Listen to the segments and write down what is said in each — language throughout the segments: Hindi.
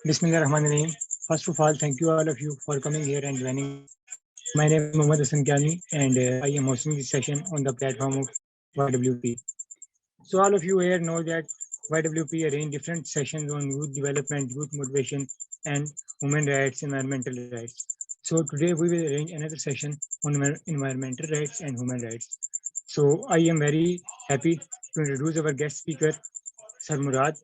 Bismillahirrahmanirrahim. First of all, thank you all of you for coming here and joining. My name is Mohammad Hassan Kyani and I am hosting this session on the platform of YWP. So all of you here know that YWP arrange different sessions on youth development, youth motivation, and human rights, environmental rights. So today we will arrange another session on environmental rights and human rights. So I am very happy to introduce our guest speaker, Sir Murad,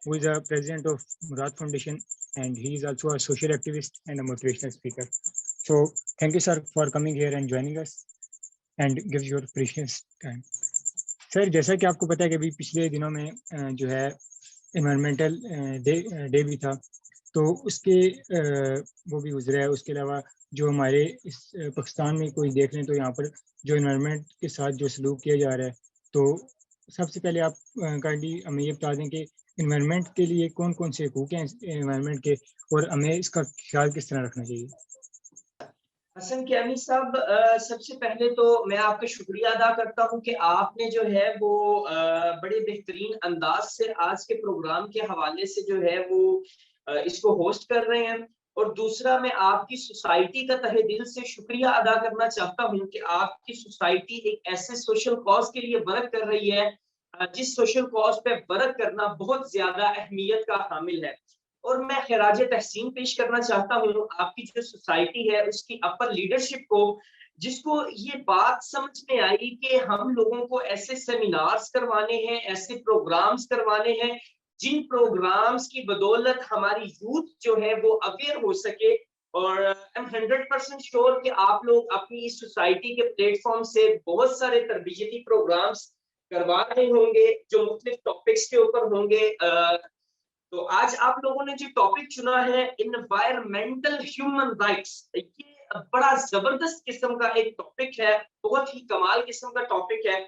who is the president of Murad Foundation, and he is also a social activist and a motivational speaker. So thank you, sir, for coming here and joining us and give your precious time. Sir जैसा कि आपको पता है कि अभी पिछले दिनों में जो है इन्वायरमेंटल डे भी था, तो उसके वो भी गुजरा है। उसके अलावा जो हमारे इस पाकिस्तान में कोई देख लें तो यहाँ पर जो इन्वायरमेंट के साथ जो सलूक किया जा रहा है, तो सबसे पहले आप काइंडली हमें ये बता दें कि इन्वायरमेंट के लिए कौन कौन से हकूक हैं इन्वायरमेंट के, और हमें इसका ख्याल किस तरह रखना चाहिए। हसन कियानी साहब, सबसे पहले तो मैं आपका शुक्रिया अदा करता हूं कि आपने जो है वो बड़े बेहतरीन अंदाज से आज के प्रोग्राम के हवाले से जो है वो इसको होस्ट कर रहे हैं। और दूसरा, मैं आपकी सोसाइटी का तहे दिल से शुक्रिया अदा करना चाहता हूं कि आपकी सोसाइटी एक ऐसे सोशल कॉज के लिए वर्क कर रही है जिस सोशल कॉज पे वर्क करना बहुत ज्यादा अहमियत का हामिल है। और मैं खिराज तहसीन पेश करना चाहता हूँ आपकी जो सोसाइटी है उसकी अपर लीडरशिप को, जिसको ये बात समझ में आई कि हम लोगों को ऐसे सेमिनार्स करवाने हैं, ऐसे प्रोग्राम्स करवाने हैं जिन प्रोग्राम्स की बदौलत हमारी यूथ जो है वो अवेयर हो सके। और आई एम 100% श्योर कि आप लोग अपनी इस सोसाइटी के प्लेटफॉर्म से बहुत सारे तरबियती प्रोग्राम्स करवा रहे होंगे जो मुख्तलिफ टॉपिक्स के ऊपर होंगे। तो आज आप लोगों ने जो टॉपिक चुना है इन्वायरमेंटल ह्यूमन राइट्स, ये बड़ा जबरदस्त किस्म का एक टॉपिक है, बहुत ही कमाल किस्म का टॉपिक है।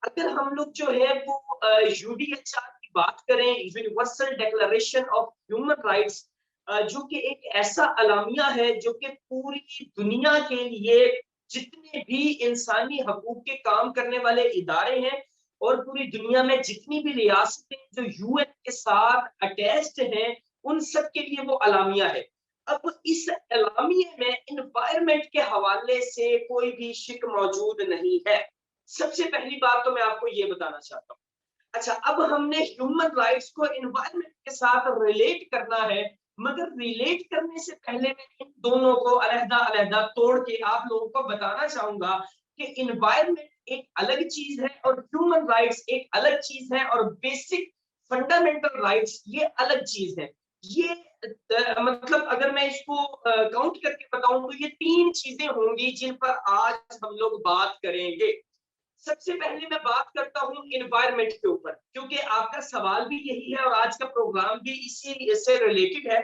अगर हम लोग जो है वो यूडीएचआर की बात करें, universal declaration of human rights, जो कि एक ऐसा अलामिया है जो कि पूरी दुनिया के लिए जितने भी इंसानी हकूक के काम करने वाले इदारे हैं और पूरी दुनिया में जितनी भी रियासतें जो यूएन के साथ अटैच्ड हैं, उन सब के लिए वो अलामिया है। अब इस अलामिया में इन्वायरमेंट के हवाले से कोई भी शिक मौजूद नहीं है। सबसे पहली बात तो मैं आपको ये बताना चाहता हूँ। अच्छा, अब हमने ह्यूमन राइट्स को इन्वायरमेंट के साथ रिलेट करना है, मगर रिलेट करने से पहले मैं इन दोनों को अलग-अलग तोड़ के आप लोगों को बताना चाहूंगा कि इन्वायरमेंट एक अलग चीज है और ह्यूमन राइट्स एक अलग चीज है, और बेसिक फंडामेंटल राइट्स ये अलग चीज है। ये मतलब अगर मैं इसको काउंट करके बताऊं तो ये तीन चीजें होंगी जिन पर आज हम लोग बात करेंगे। सबसे पहले मैं बात करता हूं इन्वायरमेंट के ऊपर, क्योंकि आपका सवाल भी यही है और आज का प्रोग्राम भी इसी से रिलेटेड है।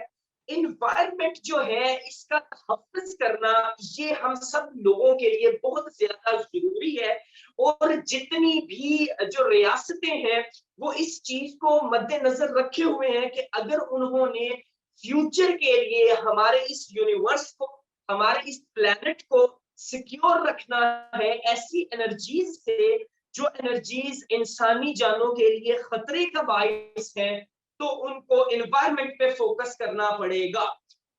इन्वायरमेंट जो है इसका तहफ़्फ़ुज़ करना ये हम सब लोगों के लिए बहुत ज्यादा जरूरी है। और जितनी भी जो रियासतें हैं वो इस चीज को मद्देनजर रखे हुए हैं कि अगर उन्होंने फ्यूचर के लिए हमारे इस यूनिवर्स को, हमारे इस प्लेनेट को सिक्योर रखना है ऐसी एनर्जीज से जो एनर्जीज इंसानी जानों के लिए खतरे का बाइस है, तो उनको एनवायरनमेंट पे फोकस करना पड़ेगा।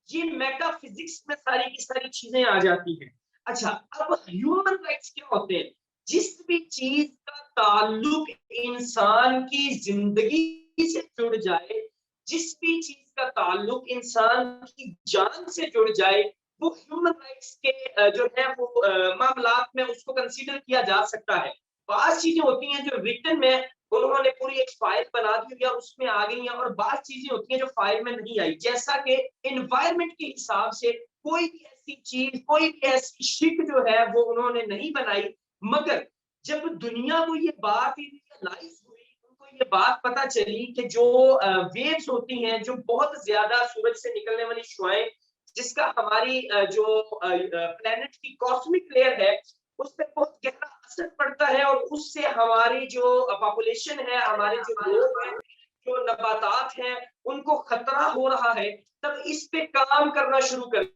ये मेटाफिजिक्स में सारी की सारी चीजें आ जाती हैं। अच्छा, अब ह्यूमन राइट्स क्या होते हैं? जिस भी चीज का ताल्लुक इंसान की जिंदगी से जुड़ जाए, जिस भी चीज का ताल्लुक इंसान की जान से जुड़ जाए, वो ह्यूमन राइट्स के जो है वो मामलात में उसको कंसीडर किया जा सकता है। बात चीजें होती हैं जो रिटन में उन्होंने पूरी एक फाइल बना दी और उसमें आ गई हैं, और बात चीजें होती हैं जो फाइल में नहीं आई, जैसा कि एनवायरनमेंट के हिसाब से कोई भी ऐसी चीज, कोई भी ऐसी शिक जो है वो उन्होंने नहीं बनाई। मगर जब दुनिया को ये बात रियलाइज हुई, उनको ये बात पता चली कि जो वेव्स होती हैं, जो बहुत ज्यादा सूरज से निकलने वाली शुआएं, जिसका हमारी जो प्लेनेट की कॉस्मिक लेयर है उस पर बहुत गहरा असर पड़ता है, और उससे हमारी जो पॉपुलेशन है, हमारे जो लोग हैं, जो नबातात हैं, उनको खतरा हो रहा है। तब इस पे काम करना शुरू कर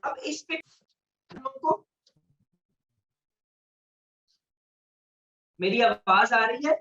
अब इस पे को मेरी आवाज आ रही है?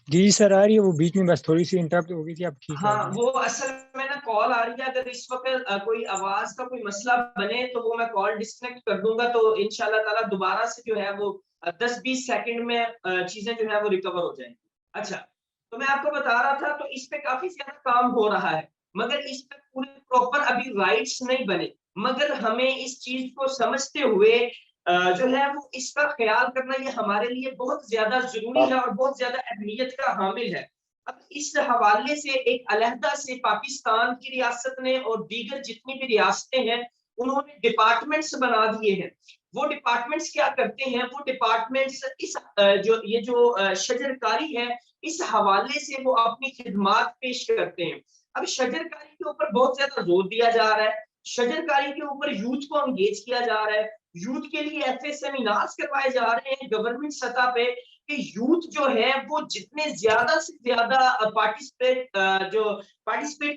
जी सर आ रही है, वो बीच में बस थोड़ी सी इंटरप्ट हो गई थी, अब ठीक आ हाँ, रही है। वो असल में ना कॉल आ रही है, अगर इस वक्त कोई आवाज का कोई मसला बने तो वो मैं कॉल डिस्कनेक्ट कर दूंगा, तो इंशाल्लाह ताला दोबारा से जो है वो 10-20 सेकंड में चीजें जो है वो रिकवर हो जाएंगी। अच्छा, तो मैं आपको बता रहा था, तो इस पे काफी ज्यादा काम हो रहा है, मगर इस पे पूरे प्रॉपर अभी राइट्स नहीं बने, मगर हमें इस चीज को समझते हुए जो है वो इसका ख्याल करना ये हमारे लिए बहुत ज्यादा जरूरी है और बहुत ज्यादा अहमियत का हामिल है। अब इस हवाले से एक अलहदा से पाकिस्तान की रियासत ने और दीगर जितनी भी रियासतें हैं उन्होंने डिपार्टमेंट्स बना दिए हैं। वो डिपार्टमेंट्स क्या करते हैं, वो डिपार्टमेंट्स इस जो शजरकारी है इस हवाले से वो अपनी खिदमात पेश करते हैं। अब शजरकारी के ऊपर बहुत ज्यादा जोर दिया जा रहा है, शजरकारी के ऊपर यूथ को एंगेज किया जा रहा है, यूथ के लिए ऐसे सेमिनार्स करवाए जा रहे हैं गवर्नमेंट सतह पे कि यूथ जो है वो जितने ज्यादा से ज्यादा पार्टिसिपेट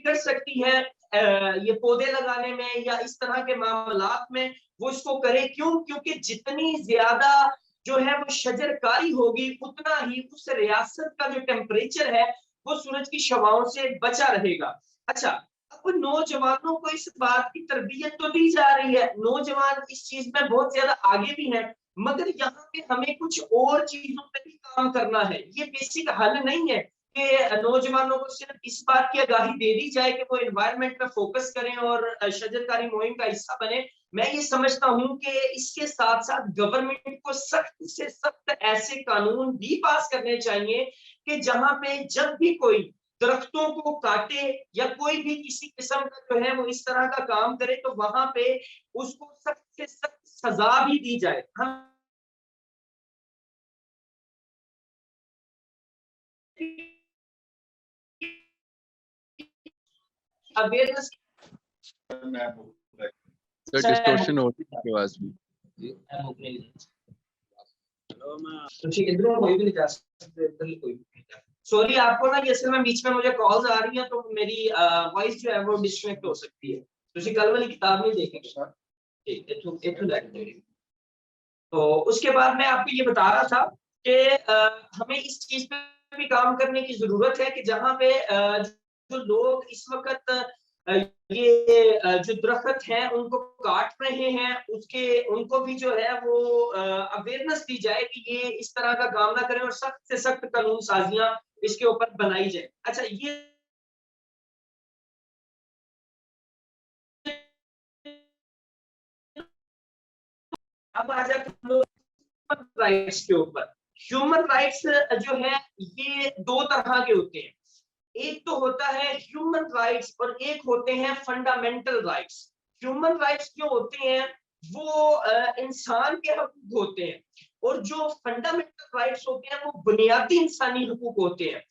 कर सकती है ये पौधे लगाने में या इस तरह के मामलात में, वो इसको करे। क्यों? क्योंकि जितनी ज्यादा जो है वो शजरकारी होगी उतना ही उस रियासत का जो टेम्परेचर है वो सूरज की शवाओं से बचा रहेगा। अच्छा, अब नौजवानों को इस बात की तरबियत तो दी जा रही है, नौजवान इस चीज में बहुत ज्यादा आगे भी है, मगर यहाँ पे हमें कुछ और चीजों पे भी काम करना है। ये बेसिक हल नहीं है कि नौजवानों को सिर्फ इस बात की आगाही दे दी जाए कि वो एनवायरनमेंट पे फोकस करें और शजरकारी मुहिम का हिस्सा बने। मैं ये समझता हूँ कि इसके साथ साथ गवर्नमेंट को सख्त से सख्त ऐसे कानून भी पास करने चाहिए कि जहां पे जब भी कोई दरख्तों को काटे या कोई भी किसी किस्म का जो है वो इस तरह का काम करे तो वहां पे उसको सख्त से सख्त सजा भी दी जाए। हम अवेयरनेस सर डिस्टॉर्शन हो रही है आपकी आवाज में। सॉरी, आपको ना असल में बीच में मुझे कॉल्स आ रही हैं तो मेरी वॉइस जो है वो डिस्कनेक्ट हो सकती है। तुझे कल वाली किताब नहीं देखेंगे सर, ठीक। तो उसके बाद मैं आपको ये बता रहा था कि हमें इस चीज पे भी काम करने की जरूरत है कि जहाँ पे जो लोग इस वक्त ये जो दरख्त हैं उनको काट रहे हैं उसके उनको भी जो है वो अवेयरनेस दी जाए कि ये इस तरह का काम ना करें और सख्त से सख्त कानून साजियां इसके ऊपर बनाई जाए। अच्छा, ये अब आ जाते हैं ह्यूमन राइट्स के ऊपर। ह्यूमन राइट्स जो है ये दो तरह के होते हैं, एक तो होता है ह्यूमन राइट्स और एक होते हैं फंडामेंटल राइट्स। ह्यूमन राइट्स जो होते हैं वो इंसान के हकूक होते हैं और जो फंडामेंटल राइट्स होते हैं वो बुनियादी इंसानी हकूक होते हैं।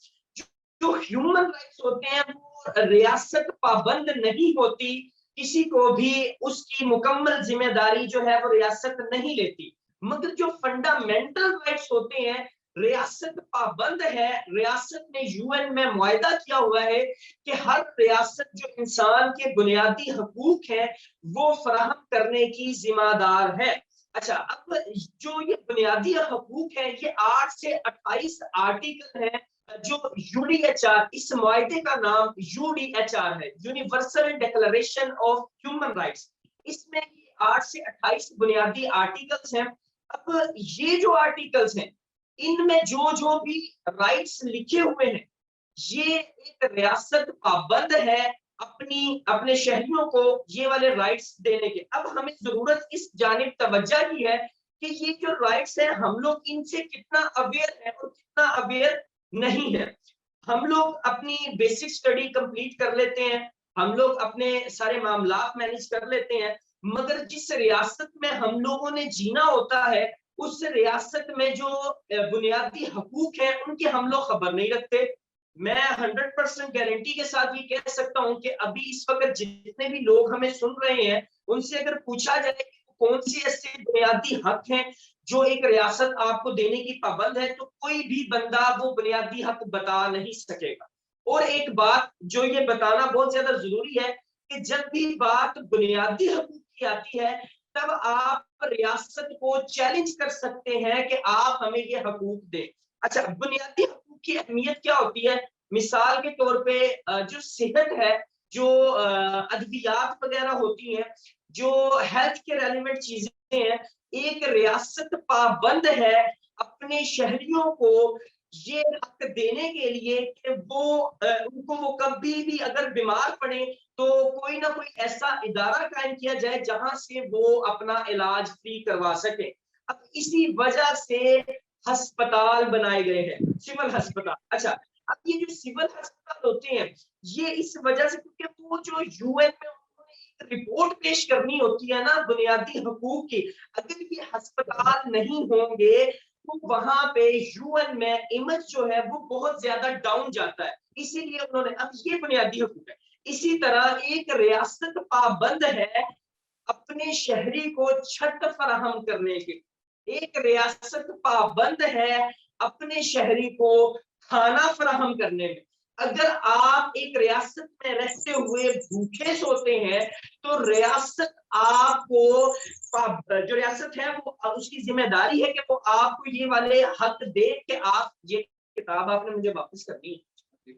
जो ह्यूमन राइट्स होते हैं वो रियासत पाबंद नहीं होती, किसी को भी उसकी मुकम्मल जिम्मेदारी जो है वो रियासत नहीं लेती, मगर जो फंडामेंटल राइट्स होते हैं रियासत पाबंद है। रियासत ने यूएन में मुआहदा किया हुआ है कि हर रियासत जो इंसान के बुनियादी हकूक हैं वो फराहम करने की जिम्मेदार है। अच्छा, अब जो ये बुनियादी हकूक है ये 8 से 28 आर्टिकल है जो यूडीएचआर, इस मुआहदे का नाम यूडीएचआर है, universal declaration of human rights. इसमें 8 से 28 बुनियादी आर्टिकल्स हैं। अब ये जो आर्टिकल्स हैं इनमें जो जो भी राइट्स लिखे हुए हैं ये एक रियासत पाबंद है अपने शहरियों को ये वाले राइट्स देने के। अब हमें जरूरत इस जानिब तवज्जो की है कि ये जो राइट्स हैं हम लोग इनसे कितना अवेयर है और कितना अवेयर नहीं है। हम लोग अपनी बेसिक स्टडी कंप्लीट कर लेते हैं, हम लोग अपने सारे मामलात मैनेज कर लेते हैं, मगर जिस रियासत में हम लोगों ने जीना होता है उस रियासत में जो बुनियादी हकूक है उनकी हम लोग खबर नहीं रखते। मैं 100% गारंटी के साथ ये कह सकता हूं कि अभी इस वक्त जितने भी लोग हमें सुन रहे हैं उनसे अगर पूछा जाए कि कौन सी ऐसे बुनियादी हक हैं जो एक रियासत आपको देने की पाबंद है, तो कोई भी बंदा वो बुनियादी हक बता नहीं सकेगा। और एक बात जो ये बताना बहुत ज्यादा जरूरी है कि जब भी बात बुनियादी हकूक की आती है, तब आप रियासत को चैलेंज कर सकते हैं कि आप हमें ये हकूक दें। अच्छा, बुनियादी हकूक की अहमियत क्या होती है? मिसाल के तौर पे जो सेहत है, जो अद्वियात वगैरह होती हैं, जो हेल्थ के रेलिवेंट चीजें हैं, एक रियासत पाबंद है अपने शहरियों को ये हक देने के लिए कि वो उनको वो कभी भी अगर बीमार पड़े तो कोई ना कोई ऐसा इदारा कायम किया जाए जहां से वो अपना इलाज फ्री करवा सके। अब इसी वजह से अस्पताल बनाए गए हैं, सिविल अस्पताल। अच्छा, अब ये जो सिविल अस्पताल होते हैं, ये इस वजह से क्योंकि वो जो यूएन में उन्होंने एक रिपोर्ट पेश करनी होती है ना बुनियादी हकूक की, अगर ये अस्पताल नहीं होंगे तो वहां पे यूएन में इमेज जो है वो बहुत ज्यादा डाउन जाता है। इसीलिए उन्होंने, अब ये बुनियादी हकूक है। इसी तरह एक रियासत पाबंद है अपने शहरी को छत फराहम करने के, एक रियासत पाबंद है अपने शहरी को खाना फराहम करने में। अगर आप एक रियासत में रहते हुए भूखे सोते हैं तो रियासत आपको, जो रियासत है वो उसकी जिम्मेदारी है कि वो आपको ये वाले हक दे कि आप, ये किताब आपने मुझे वापस करनी है,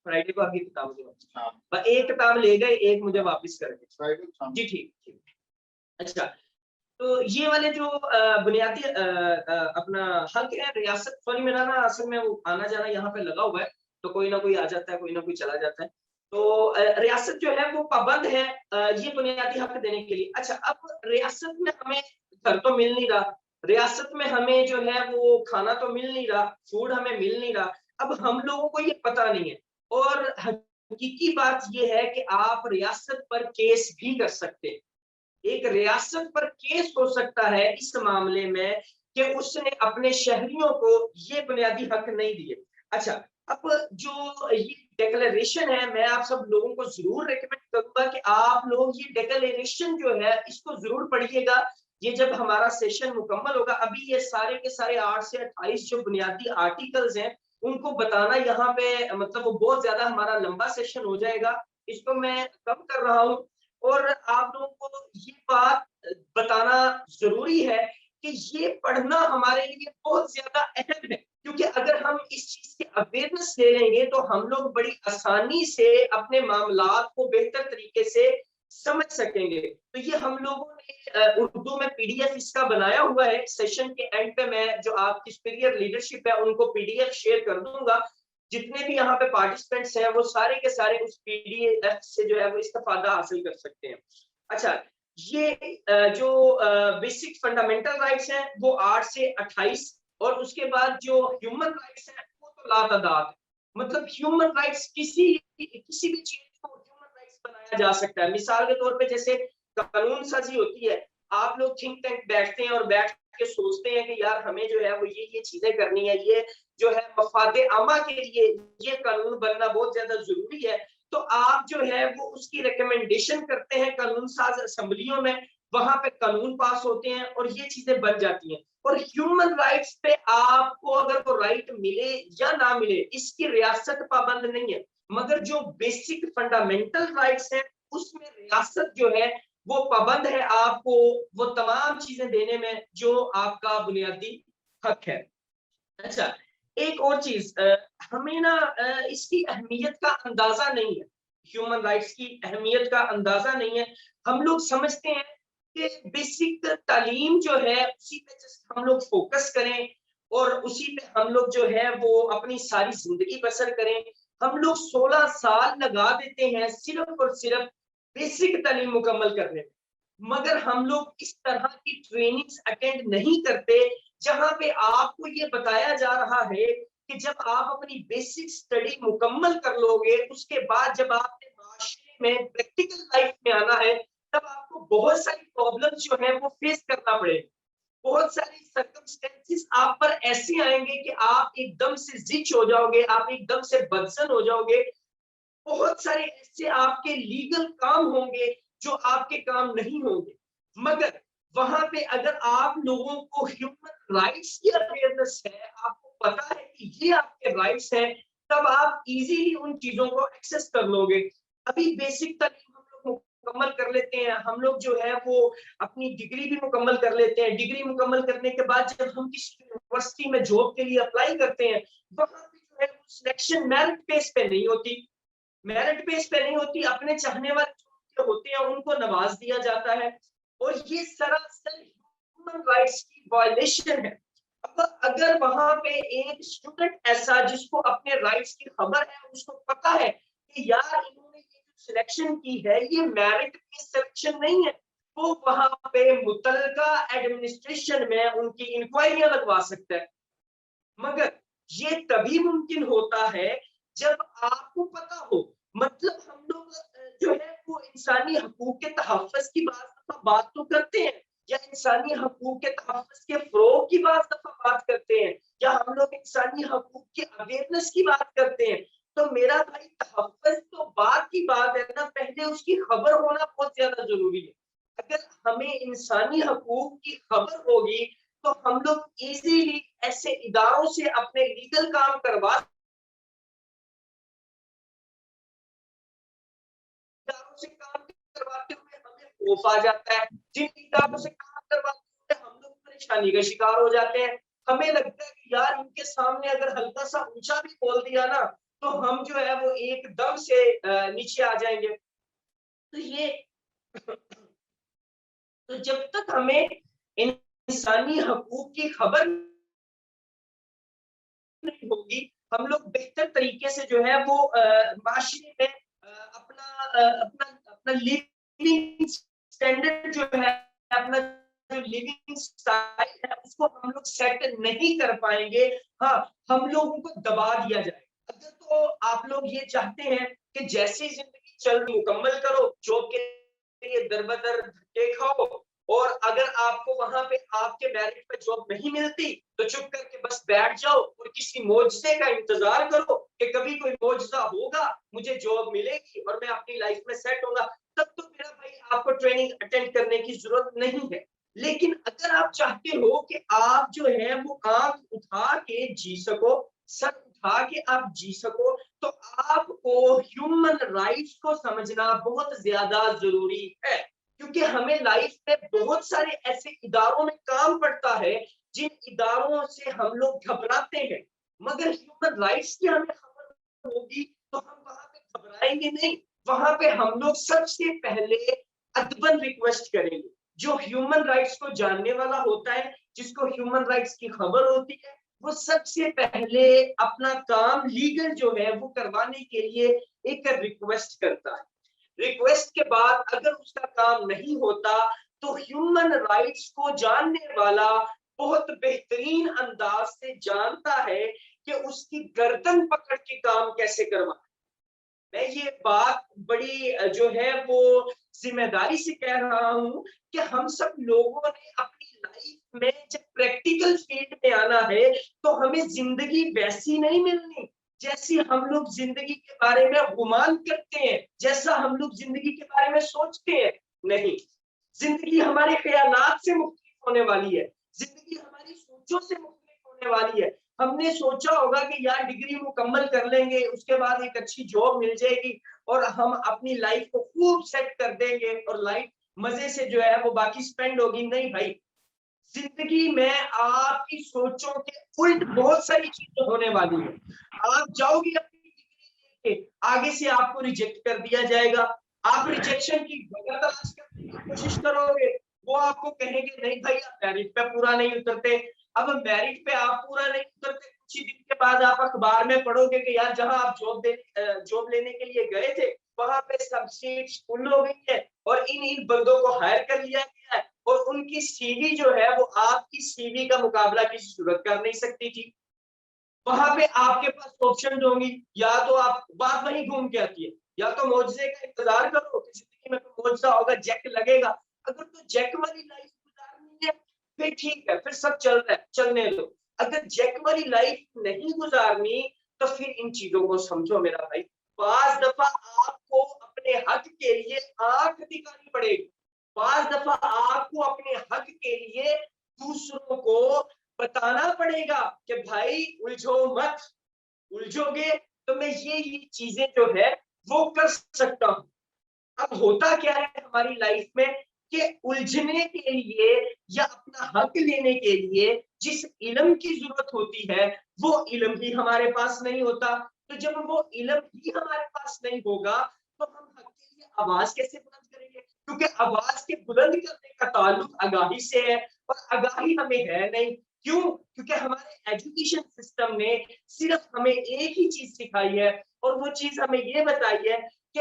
फ्राइडे को आपकी किताब मुझे वापस, एक किताब ले गए, एक मुझे वापस कर गए जी। ठीक ठीक। अच्छा, तो ये वाले जो बुनियादी अपना हक है रियासत, सॉरी मेरा ना असल में वो आना जाना यहाँ पे लगा हुआ है, तो कोई ना कोई आ जाता है, कोई ना कोई चला जाता है। तो रियासत जो है वो पाबंद है ये बुनियादी हक देने के लिए। अच्छा, अब रियासत में हमें घर तो मिल नहीं रहा, रियासत में हमें जो है वो खाना तो मिल नहीं रहा, फूड हमें मिल नहीं रहा, अब हम लोगों को ये पता नहीं है। और हकीकी बात ये है कि आप रियासत पर केस भी कर सकते हैं। एक रियासत पर केस हो सकता है इस मामले में कि उसने अपने शहरियों को ये बुनियादी हक नहीं दिए। अच्छा, अब जो ये डिक्लेरेशन है, मैं आप सब लोगों को जरूर रेकमेंड करूंगा कि आप लोग ये डिक्लेरेशन जो है इसको जरूर पढ़िएगा। ये जब हमारा सेशन मुकम्मल होगा, अभी ये सारे के सारे 8 से 28 जो बुनियादी आर्टिकल्स हैं उनको बताना यहाँ पे मतलब वो बहुत ज्यादा हमारा लंबा सेशन हो जाएगा, इसको मैं कम कर रहा हूँ। और आप लोगों को ये बात बताना जरूरी है कि ये पढ़ना हमारे लिए बहुत ज्यादा अहम है, क्योंकि अगर हम इस चीज की अवेयरनेस ले लेंगे तो हम लोग बड़ी आसानी से अपने मामलात को बेहतर तरीके से समझ सकेंगे। तो ये हम लोगों ने उर्दू में पीडीएफ इसका बनाया हुआ है। सेशन के एंड पे मैं जो आपकी सुपीरियर लीडरशिप है उनको पीडीएफ शेयर कर दूंगा। जितने भी यहाँ पे पार्टिसिपेंट्स हैं वो सारे के सारे उस पीडीएफ से जो है वो इस्तेफादा हासिल कर सकते हैं। अच्छा, ये जो बेसिक फंडामेंटल राइट्स हैं वो 8 से 28, और उसके बाद जो ह्यूमन राइट्स हैं वो तो लातादाद, मतलब ह्यूमन राइट्स किसी भी चीज को ह्यूमन राइट्स बनाया जा सकता है। मिसाल के तौर पे जैसे कानून साजी होती है, आप लोग थिंक टैंक बैठते हैं और बैठ के सोचते हैं कि यार हमें जो है वो ये चीजें करनी है, ये जो है मफादे आमा के लिए ये कानून बनना बहुत ज्यादा जरूरी है। तो आप जो है वो उसकी रिकमेंडेशन करते हैं कानून साज असेंबलियों में, वहां पे कानून पास होते हैं और ये चीजें बन जाती हैं। और ह्यूमन राइट्स पे आपको अगर वो राइट मिले या ना मिले इसकी रियासत पाबंद नहीं है, मगर जो बेसिक फंडामेंटल राइट्स हैं उसमें रियासत जो है वो पाबंद है आपको वो तमाम चीजें देने में जो आपका बुनियादी हक है। अच्छा, एक और चीज, हमें ना इसकी अहमियत का अंदाजा नहीं है, ह्यूमन राइट्स की अहमियत का अंदाजा नहीं है। हम लोग समझते हैं कि बेसिक तालीम जो है उसी पे जस्ट हम लोग फोकस करें और उसी पे हम लोग जो है वो अपनी सारी जिंदगी बसर करें। हम लोग 16 साल लगा देते हैं सिर्फ और सिर्फ बेसिक तालीम मुकम्मल करने में, मगर हम लोग इस तरह की ट्रेनिंग्स अटेंड नहीं करते जहां पे आपको ये बताया जा रहा है कि जब आप अपनी बेसिक स्टडी मुकम्मल कर लोगे उसके बाद जब आपने माशरे में प्रैक्टिकल लाइफ में आना है तब आपको बहुत सारी प्रॉब्लम्स जो है वो फेस करना पड़ेगा। बहुत सारी सर्कमस्टेंसेस आप पर ऐसे आएंगे कि आप एकदम से जिच हो जाओगे, आप एकदम से बदसन हो जाओगे। बहुत सारे ऐसे आपके लीगल काम होंगे जो आपके काम नहीं होंगे, मगर वहां पे अगर आप लोगों को ह्यूमन राइट्स की अवेयरनेस है, आपको पता है कि ये आपके राइट्स हैं, तब आप इजीली उन चीजों को एक्सेस कर लोगे। अभी बेसिक तालीम हम लोग मुकम्मल कर लेते हैं, हम लोग जो है वो अपनी डिग्री भी मुकम्मल कर लेते हैं। डिग्री मुकम्मल करने के बाद जब हम किसी यूनिवर्सिटी में जॉब के लिए अप्लाई करते हैं, वहां पे जो है सिलेक्शन मेरिट बेस पे नहीं होती, मेरिट बेस पे नहीं होती, अपने चाहने वाले जो होते हैं उनको नवाज दिया जाता है, और ये सरासर ह्यूमन राइट्स की वायलेशन है। अब अगर वहां पे एक स्टूडेंट ऐसा जिसको अपने राइट्स की खबर है, उसको पता है कि यार इन्होंने ये जो सिलेक्शन की है ये मेरिट बेस्ड सिलेक्शन नहीं है, वो वहां पे मुतलका एडमिनिस्ट्रेशन में उनकी इंक्वायरियां लगवा सकता है। मगर ये तभी मुमकिन होता है जब आपको पता हो। मतलब हम लोग जो है वो इंसानी हकूक के तहफ़्फ़ुज़ की बात तो करते हैं, या इंसानी हकूक के तहफ़्फ़ुज़ के फ़रोग़ की बात करते हैं, या हम लोग इंसानी हकूक के अवेयरनेस की बात करते हैं। तो मेरा भाई तहफ़्फ़ुज़ तो बात की बात है ना, पहले उसकी खबर होना बहुत ज्यादा जरूरी है। अगर हमें इंसानी हकूक की खबर होगी तो हम लोग इजीली ऐसे इदारों से अपने लीगल काम करवा इदारों से काम करवाते हुए हमें खौफ आ जाता है। जिन इदारों से काम करवाते हुए हम लोग परेशानी का शिकार हो जाते हैं। हमें लगता है कि यार इनके सामने अगर हल्का सा ऊंचा भी बोल दिया ना, तो हम जो है वो एकदम से नीचे आ जाएंगे। तो ये तो जब तक हमें इंसानी हकूक की खबर नहीं होगी, हम लोग बेहतर तरीके से जो है वो माशरे में अपना लिविंग स्टैंडर्ड जो है, अपना जो लिविंग स्टाइल है उसको हम लोग सेट नहीं कर पाएंगे। हाँ, हम लोगों को दबा दिया जाए। अगर तो आप लोग ये चाहते हैं कि जैसी जिंदगी चल मुकम्मल करो, जॉब के लिए दर-बदर धक्के खाओ, और अगर आपको वहां पे आपके मेरिट पे जॉब नहीं मिलती तो चुप करके बस बैठ जाओ और किसी मौजज़े का इंतजार करो कि कभी कोई मौजज़ा होगा, मुझे जॉब मिलेगी और मैं अपनी लाइफ में सेट होगा, तब तो मेरा भाई आपको ट्रेनिंग अटेंड करने की जरूरत नहीं है। लेकिन अगर आप चाहते हो कि आप जो है वो आंख उठा के जी सको, सर उठा के आप जी सको, तो आपको ह्यूमन राइट्स को समझना बहुत ज्यादा जरूरी है। क्योंकि हमें लाइफ में बहुत सारे ऐसे इदारों में काम पड़ता है जिन इदारों से हम लोग घबराते हैं, मगर ह्यूमन राइट्स की हमें खबर होगी तो हम वहां पे घबराएंगे नहीं। वहां पे हम लोग सबसे पहले अदबन रिक्वेस्ट करेंगे। जो ह्यूमन राइट्स को जानने वाला होता है, जिसको ह्यूमन राइट्स की खबर होती है, वो सबसे पहले अपना काम लीगल जो है वो करवाने के लिए एक रिक्वेस्ट करता है। रिक्वेस्ट के बाद अगर उसका काम नहीं होता तो ह्यूमन राइट्स को जानने वाला बहुत बेहतरीन अंदाज से जानता है कि उसकी गर्दन पकड़ के काम कैसे करवाना। मैं ये बात बड़ी जो है वो जिम्मेदारी से कह रहा हूं कि हम सब लोगों ने अपनी लाइफ में जब प्रैक्टिकल फील्ड में आना है तो हमें जिंदगी वैसी नहीं मिलनी जैसी हम लोग जिंदगी के बारे में गुमान करते हैं, जैसा हम लोग जिंदगी के बारे में सोचते हैं। नहीं, जिंदगी हमारे ख्यालात से मुख्तलिफ होने वाली है, जिंदगी हमारी सोचों से मुख्तलिफ होने वाली है। हमने सोचा होगा कि यार डिग्री मुकम्मल कर लेंगे, उसके बाद एक अच्छी जॉब मिल जाएगी और हम अपनी लाइफ को खूब सेट कर देंगे और लाइफ मजे से जो है वो बाकी स्पेंड होगी। नहीं भाई, जिंदगी में आपकी सोचों के उल्ट बहुत सारी चीजें होने वाली है। आप जाओगे अपनी डिग्री लेके, आगे से आपको रिजेक्ट कर दिया जाएगा। आप रिजेक्शन की वजह तलाश करने की कोशिश करोगे, वो आपको कहेंगे नहीं भाई आप मेरिट पे पूरा नहीं उतरते। अब मेरिट पे आप पूरा नहीं उतरते, कुछ ही दिन के बाद आप अखबार में पढ़ोगे कि यार जहां आप जॉब लेने के लिए गए थे वहां पे सब सीट्स फुल हो गई है और इन बंदों को हायर कर लिया गया है, और उनकी सीवी जो है वो आपकी सीवी का मुकाबला किसी सूरत कर नहीं सकती थी। वहां पे आपके पास ऑप्शन होंगी, या तो आप बात वही घूम के आती है, या तो मुआवजे का इंतजार करो कि जिंदगी में कोई मुआवजा होगा, जैक लगेगा। अगर तो जैक वाली लाइफ गुजारनी है फिर ठीक है, फिर सब चल रहा है, चलने दो। अगर जैक वाली लाइफ नहीं गुजारनी तो फिर इन चीजों को समझो मेरा भाई। बाज दफा आपको अपने हक के लिए आंख दिखानी पड़ेगी। बार दफा आपको अपने हक के लिए दूसरों को बताना पड़ेगा कि भाई उलझो मत, उलझोगे तो मैं ये चीजें जो है वो कर सकता हूँ। अब होता क्या है हमारी लाइफ में कि उलझने के लिए या अपना हक लेने के लिए जिस इल्म की जरूरत होती है वो इल्म भी हमारे पास नहीं होता। तो जब वो इल्म ही हमारे पास नहीं होगा तो हम हक के लिए आवाज कैसे बुलंद करेंगे, क्योंकि आवाज के बुलंद करने का ताल्लुक आगाही से है और आगाही हमें है नहीं। क्यों? क्योंकि हमारे एजुकेशन सिस्टम ने सिर्फ हमें एक ही चीज सिखाई है और वो चीज हमें ये बताई है कि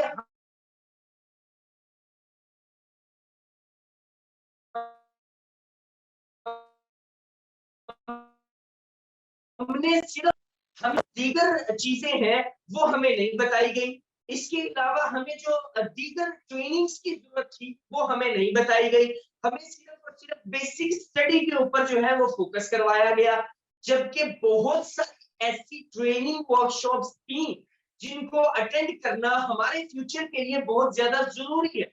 हमने सिर्फ हमें दीगर चीजें हैं वो हमें नहीं बताई गई। इसके अलावा हमें जो दीगर ट्रेनिंग्स की जरूरत थी वो हमें नहीं बताई गई। हमें सिर्फ और सिर्फ बेसिक स्टडी के ऊपर जो है वो फोकस करवाया गया, जबकि बहुत सारी ऐसी ट्रेनिंग वर्कशॉप्स थी जिनको अटेंड करना हमारे फ्यूचर के लिए बहुत ज्यादा जरूरी है।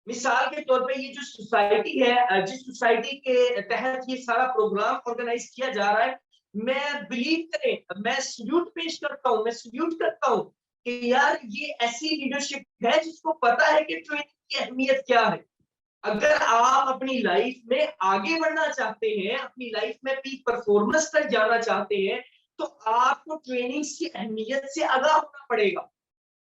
मिसाल के तौर पे ये जो सोसाइटी है, जिस सोसाइटी के तहत ये सारा प्रोग्राम ऑर्गेनाइज किया जा रहा है, मैं बिलीव करें, मैं सल्यूट पेश करता हूँ, मैं सल्यूट करता हूँ कि यार ये ऐसी लीडरशिप है जिसको पता है कि ट्रेनिंग की अहमियत क्या है। अगर आप अपनी लाइफ में आगे बढ़ना चाहते हैं, अपनी लाइफ में पीक परफॉर्मेंस तक जाना चाहते हैं, तो आपको ट्रेनिंग्स की अहमियत से आगाह होना पड़ेगा।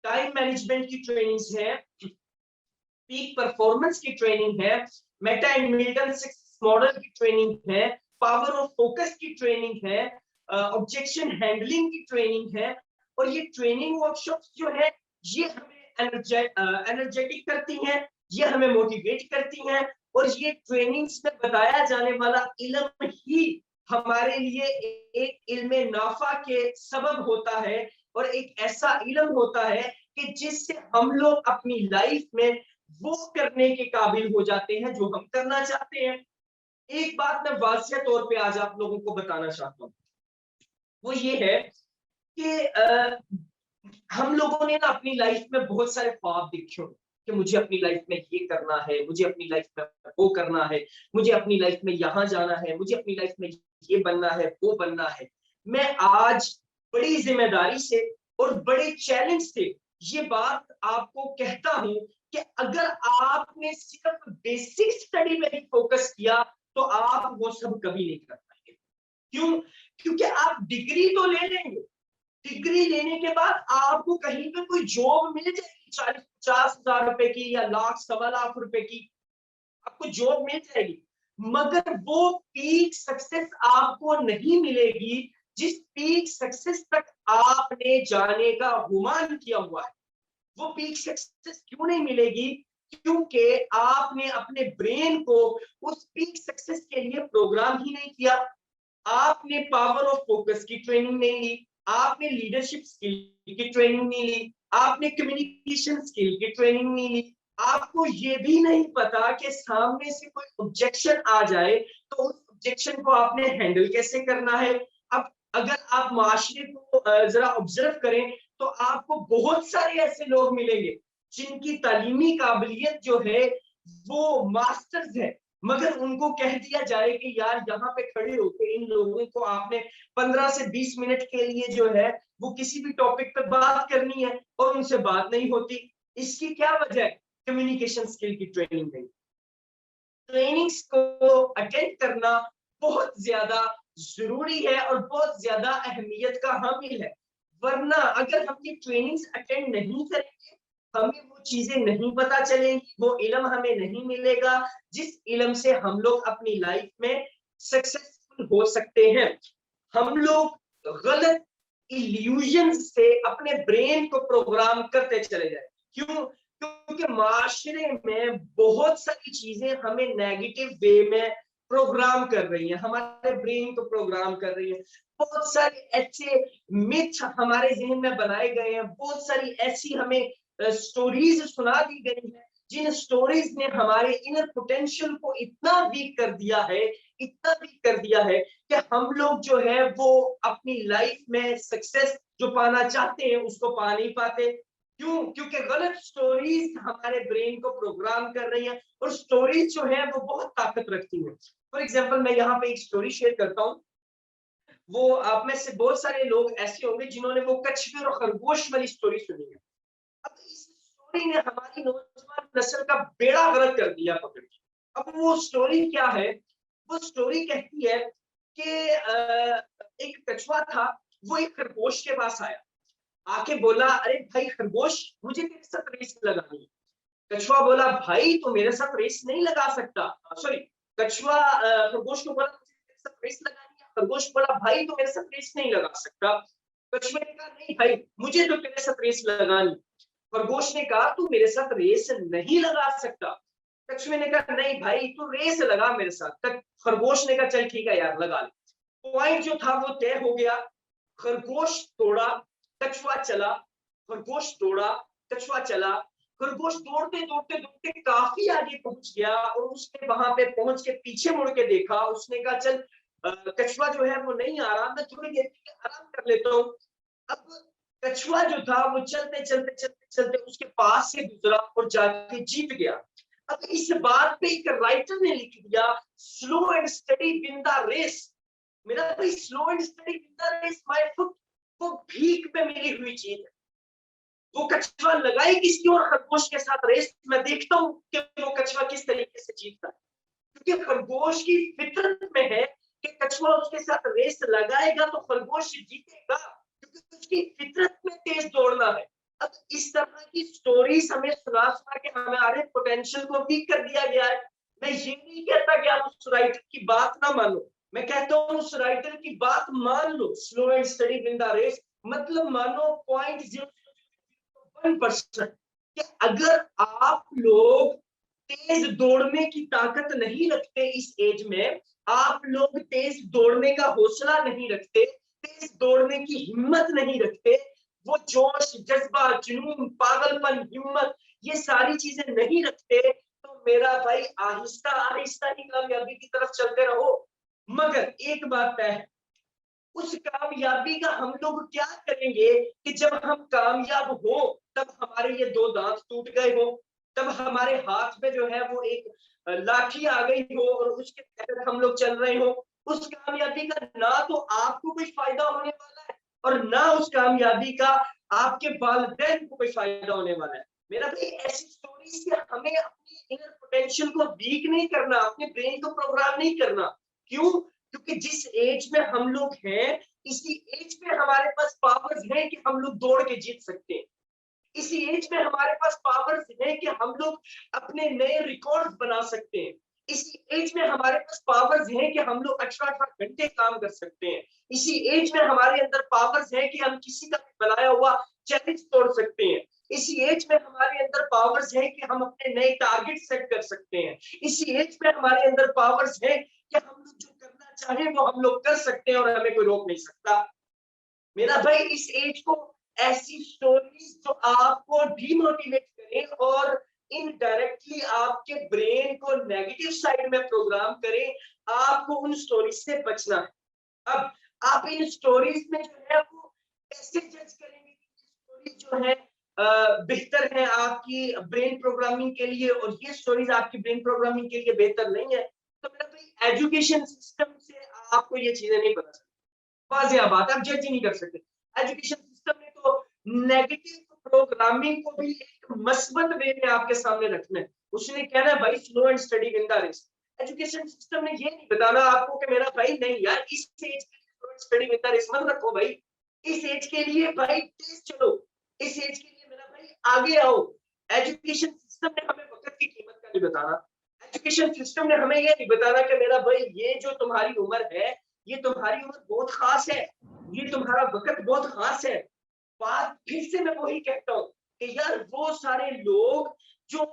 टाइम मैनेजमेंट की ट्रेनिंग्स है, पीक परफॉर्मेंस की ट्रेनिंग है, Meta and Milton six model की ट्रेनिंग है, पावर ऑफ फोकस की ट्रेनिंग है, ऑब्जेक्शन हैंडलिंग की ट्रेनिंग है। और ये ट्रेनिंग वर्कशॉप्स जो है ये हमें एनर्जेटिक करती हैं, ये हमें मोटिवेट करती हैं और ये ट्रेनिंग्स में बताया जाने वाला इल्म ही हमारे लिए एक इल्मे नाफा के सबब होता है और एक ऐसा इल्म होता है कि जिससे हम लोग अपनी लाइफ में वो करने के काबिल हो जाते हैं जो हम करना चाहते हैं। एक बात मैं वाज़ेह तौर पे आज आप लोगों को बताना चाहता हूँ, वो ये है कि हम लोगों ने ना अपनी लाइफ में बहुत सारे ख्वाब देखे होंगे कि मुझे अपनी लाइफ में ये करना है, मुझे अपनी लाइफ में वो करना है, मुझे अपनी लाइफ में यहाँ जाना है, मुझे अपनी लाइफ में ये बनना है, वो बनना है। मैं आज बड़ी जिम्मेदारी से और बड़े चैलेंज से ये बात आपको कहता हूँ कि अगर आपने सिर्फ बेसिक स्टडी में ही फोकस किया तो आप वो सब कभी नहीं कर पाएंगे। क्यों? क्योंकि आप डिग्री तो ले लेंगे, डिग्री लेने के बाद आपको कहीं पे कोई जॉब मिल जाएगी 40-50 हजार रुपए की या लाख 1.25 लाख रुपए की, आपको जॉब मिल जाएगी, मगर वो पीक सक्सेस आपको नहीं मिलेगी जिस पीक सक्सेस तक आपने जाने का गुमान किया हुआ है। वो पीक सक्सेस क्यों नहीं मिलेगी? क्योंकि आपने अपने ब्रेन को उस पीक सक्सेस के लिए प्रोग्राम ही नहीं किया। आपने पावर ऑफ फोकस की ट्रेनिंग नहीं ली, आपने लीडरशिप स्किल की ट्रेनिंग नहीं ली, आपने कम्युनिकेशन स्किल की ट्रेनिंग नहीं ली, आपको ये भी नहीं पता कि सामने से कोई ऑब्जेक्शन आ जाए तो उस ऑब्जेक्शन को आपने हैंडल कैसे करना है। अब अगर आप माशरे को जरा ऑब्जर्व करें तो आपको बहुत सारे ऐसे लोग मिलेंगे जिनकी तालीमी काबिलियत जो है वो मास्टर्स है, मगर उनको कह दिया जाए कि यार यहाँ पे खड़े होकर इन लोगों को आपने 15 से 20 मिनट के लिए जो है वो किसी भी टॉपिक पे बात करनी है और उनसे बात नहीं होती। इसकी क्या वजह है? कम्युनिकेशन स्किल की ट्रेनिंग नहीं। ट्रेनिंग्स को अटेंड करना बहुत ज्यादा जरूरी है और बहुत ज्यादा अहमियत का हामिल है, वरना अगर हम ये ट्रेनिंग्स अटेंड नहीं करेंगे हमें वो चीजें नहीं पता चलेंगी, वो इल्म हमें नहीं मिलेगा जिस इल्म से हम लोग अपनी लाइफ में सक्सेसफुल हो सकते हैं। हम लोग गलत इल्यूजन से अपने ब्रेन को प्रोग्राम करते चले जाए। क्यों? क्योंकि माशरे में बहुत सारी चीजें हमें नेगेटिव वे में प्रोग्राम कर रही हैं, हमारे ब्रेन को प्रोग्राम कर रही हैं। बहुत सारे ऐसे मिथ हमारे जहन में बनाए गए हैं, बहुत सारी ऐसी हमें स्टोरीज सुना दी गई हैं जिन स्टोरीज ने हमारे इनर पोटेंशियल को इतना वीक कर दिया है, इतना वीक कर दिया है कि हम लोग जो है वो अपनी लाइफ में सक्सेस जो पाना चाहते हैं उसको पा नहीं पाते। क्यों? क्योंकि गलत स्टोरीज हमारे ब्रेन को प्रोग्राम कर रही है, और स्टोरीज जो है वो बहुत ताकत रखती है। फॉर एग्जाम्पल मैं यहाँ पे एक स्टोरी शेयर करता हूँ। वो आप में से बहुत सारे लोग ऐसे होंगे जिन्होंने वो कछुए और खरगोश वाली स्टोरी सुनी है। अब इस स्टोरी ने हमारी नौजवान नस्ल का बेड़ा गर्क कर दिया पकड़ के। अब वो स्टोरी क्या है? वो स्टोरी कहती है कि एक कछुआ था, वो एक खरगोश के पास आया, आके बोला, अरे भाई खरगोश, मुझे तेरे साथ रेस लगानी है। कछुआ बोला, भाई तू मेरे साथ रेस नहीं लगा सकता। सॉरी, कछुआ खरगोश को बोला, मुझे तेरे साथ रेस लगानी है। खरगोश बोला, भाई तू मेरे साथ रेस नहीं लगा सकता। कछुए ने कहा, नहीं भाई, मुझे तो तेरे साथ रेस लगानी। खरगोश ने कहा, तू मेरे साथ रेस नहीं लगा सकता। कछुए ने कहा, नहीं भाई तू रेस लगा मेरे साथ। खरगोश ने कहा, चल ठीक है यार, लगा ले। पॉइंट जो था वो तय हो गया। खरगोश दौड़ा, कछुआ चला। खरगोश दौड़ा, कछुआ चला। खरगोश दौड़ते दौड़ते दौड़ते काफी आगे पहुंच गया, और उसने वहां पे पहुंच के पीछे मुड़ के देखा। उसने कहा, चल कछुआ जो है वो नहीं आ रहा, मैं थोड़ी देर के लिए आराम कर लेता हूँ। अब कछुआ जो था वो चलते चलते चलते चलते उसके पास से गुजरा और जाके जीत गया। अब इस बात पे एक राइटर ने लिख दिया, slow and steady win the race. मेरा भाई, slow and steady win the race my foot, वो भीख में मिली हुई चीज है। वो कछुआ लगाई किसकी और खरगोश के साथ रेस, मैं देखता हूँ कि वो कछुआ किस तरीके से जीतता है। क्योंकि खरगोश की फितरत में है कि कछुआ उसके साथ रेस लगाएगा तो खरगोश जीतेगा, क्योंकि उसकी फितरत में तेज दौड़ना है। अब इस तरह की स्टोरीज हमें सुना सुना के हमारे पोटेंशियल को वीक कर दिया गया है। मैं ये नहीं कहता कि आप उस राइटर की बात ना मानो, मैं कहता हूँ उस राइटर की बात मान लो। Slow and steady win the race मतलब मानो 0.01%। कि अगर आप लोग तेज दौड़ने की ताकत नहीं रखते इस एज में, आप लोग तेज दौड़ने का हौसला नहीं रखते, तेज दौड़ने की हिम्मत नहीं रखते, वो जोश, जज्बा, जुनून, पागलपन, हिम्मत, ये सारी चीजें नहीं रखते, तो मेरा भाई आहिस्ता आहिस्ता ही कामयाबी की तरफ चलते रहो। मगर एक बात तय है, उस कामयाबी का हम लोग क्या करेंगे कि जब हम कामयाब हो, तब हमारे ये 2 दांत टूट गए हो, तब हमारे हाथ में जो है वो एक लाठी आ गई हो और उसके तहत हम लोग चल रहे हो। उस कामयाबी का ना तो आपको कोई फायदा होने वाला है, और ना उस कामयाबी का आपके वालिदैन को कोई फायदा होने वाला है। मेरा भाई, ऐसी स्टोरी से हमें अपनी इनर पोटेंशियल को वीक नहीं करना, अपने ब्रेन को प्रोग्राम नहीं करना। क्यों? क्योंकि जिस एज में हम लोग हैं, इसी एज में हमारे पास पावर्स हैं कि हम लोग दौड़ के जीत सकते हैं। इसी एज में हमारे पास पावर्स हैं कि हम लोग अपने नए रिकॉर्ड्स बना सकते हैं। इसी एज में हमारे पास पावर्स हैं कि हम लोग 18-18 घंटे काम कर सकते हैं। इसी एज में हमारे अंदर पावर्स हैं कि हम किसी का भी बनाया हुआ चैलेंज तोड़ सकते हैं। इसी एज में हमारे अंदर पावर्स हैं कि हम अपने नए टारगेट सेट कर सकते हैं। इसी एज में हमारे अंदर पावर्स हैं कि हम लोग जो करना चाहे वो हम लोग कर सकते हैं और हमें कोई रोक नहीं सकता। मेरा भाई, इस एज को ऐसी स्टोरीज जो आपको डीमोटिवेट करें और इनडायरेक्टली आपके ब्रेन को नेगेटिव साइड में प्रोग्राम करें, आपको उन स्टोरीज से बचना है। अब आप इन स्टोरीज में जो है वो कैसे जज करेंगे कि स्टोरी जो है बेहतर है आपकी ब्रेन प्रोग्रामिंग के लिए और ये स्टोरीज आपकी ब्रेन प्रोग्रामिंग के लिए बेहतर नहीं है? तो मेरा भाई, एजुकेशन सिस्टम से आपको ये चीजें नहीं पता चलती। वाज़ेह बात है, आप जज ही नहीं कर सकते। एजुकेशन सिस्टम ने तो नेगेटिव प्रोग्रामिंग को भी एक मस्बत वे में आपके सामने रखना है। उसने कहना है, भाई slow and steady win the race. Education system ने ये नहीं बताना आपको कि मेरा भाई नहीं यार, इस एज के लिए slow and steady win the race मत रखो भाई। इस एज के लिए भाई तेज चलो, इस एज के लिए मेरा भाई आगे आओ। एजुकेशन सिस्टम ने हमें वक्त की कीमत का नहीं बताना। एजुकेशन सिस्टम ने हमें ये नहीं बताना कि मेरा भाई ये जो तुम्हारी उम्र है, ये तुम्हारी उम्र बहुत खास है, ये तुम्हारा वक्त बहुत खास है। बात फिर से मैं वही कहता हूँ कि यार वो सारे लोग जो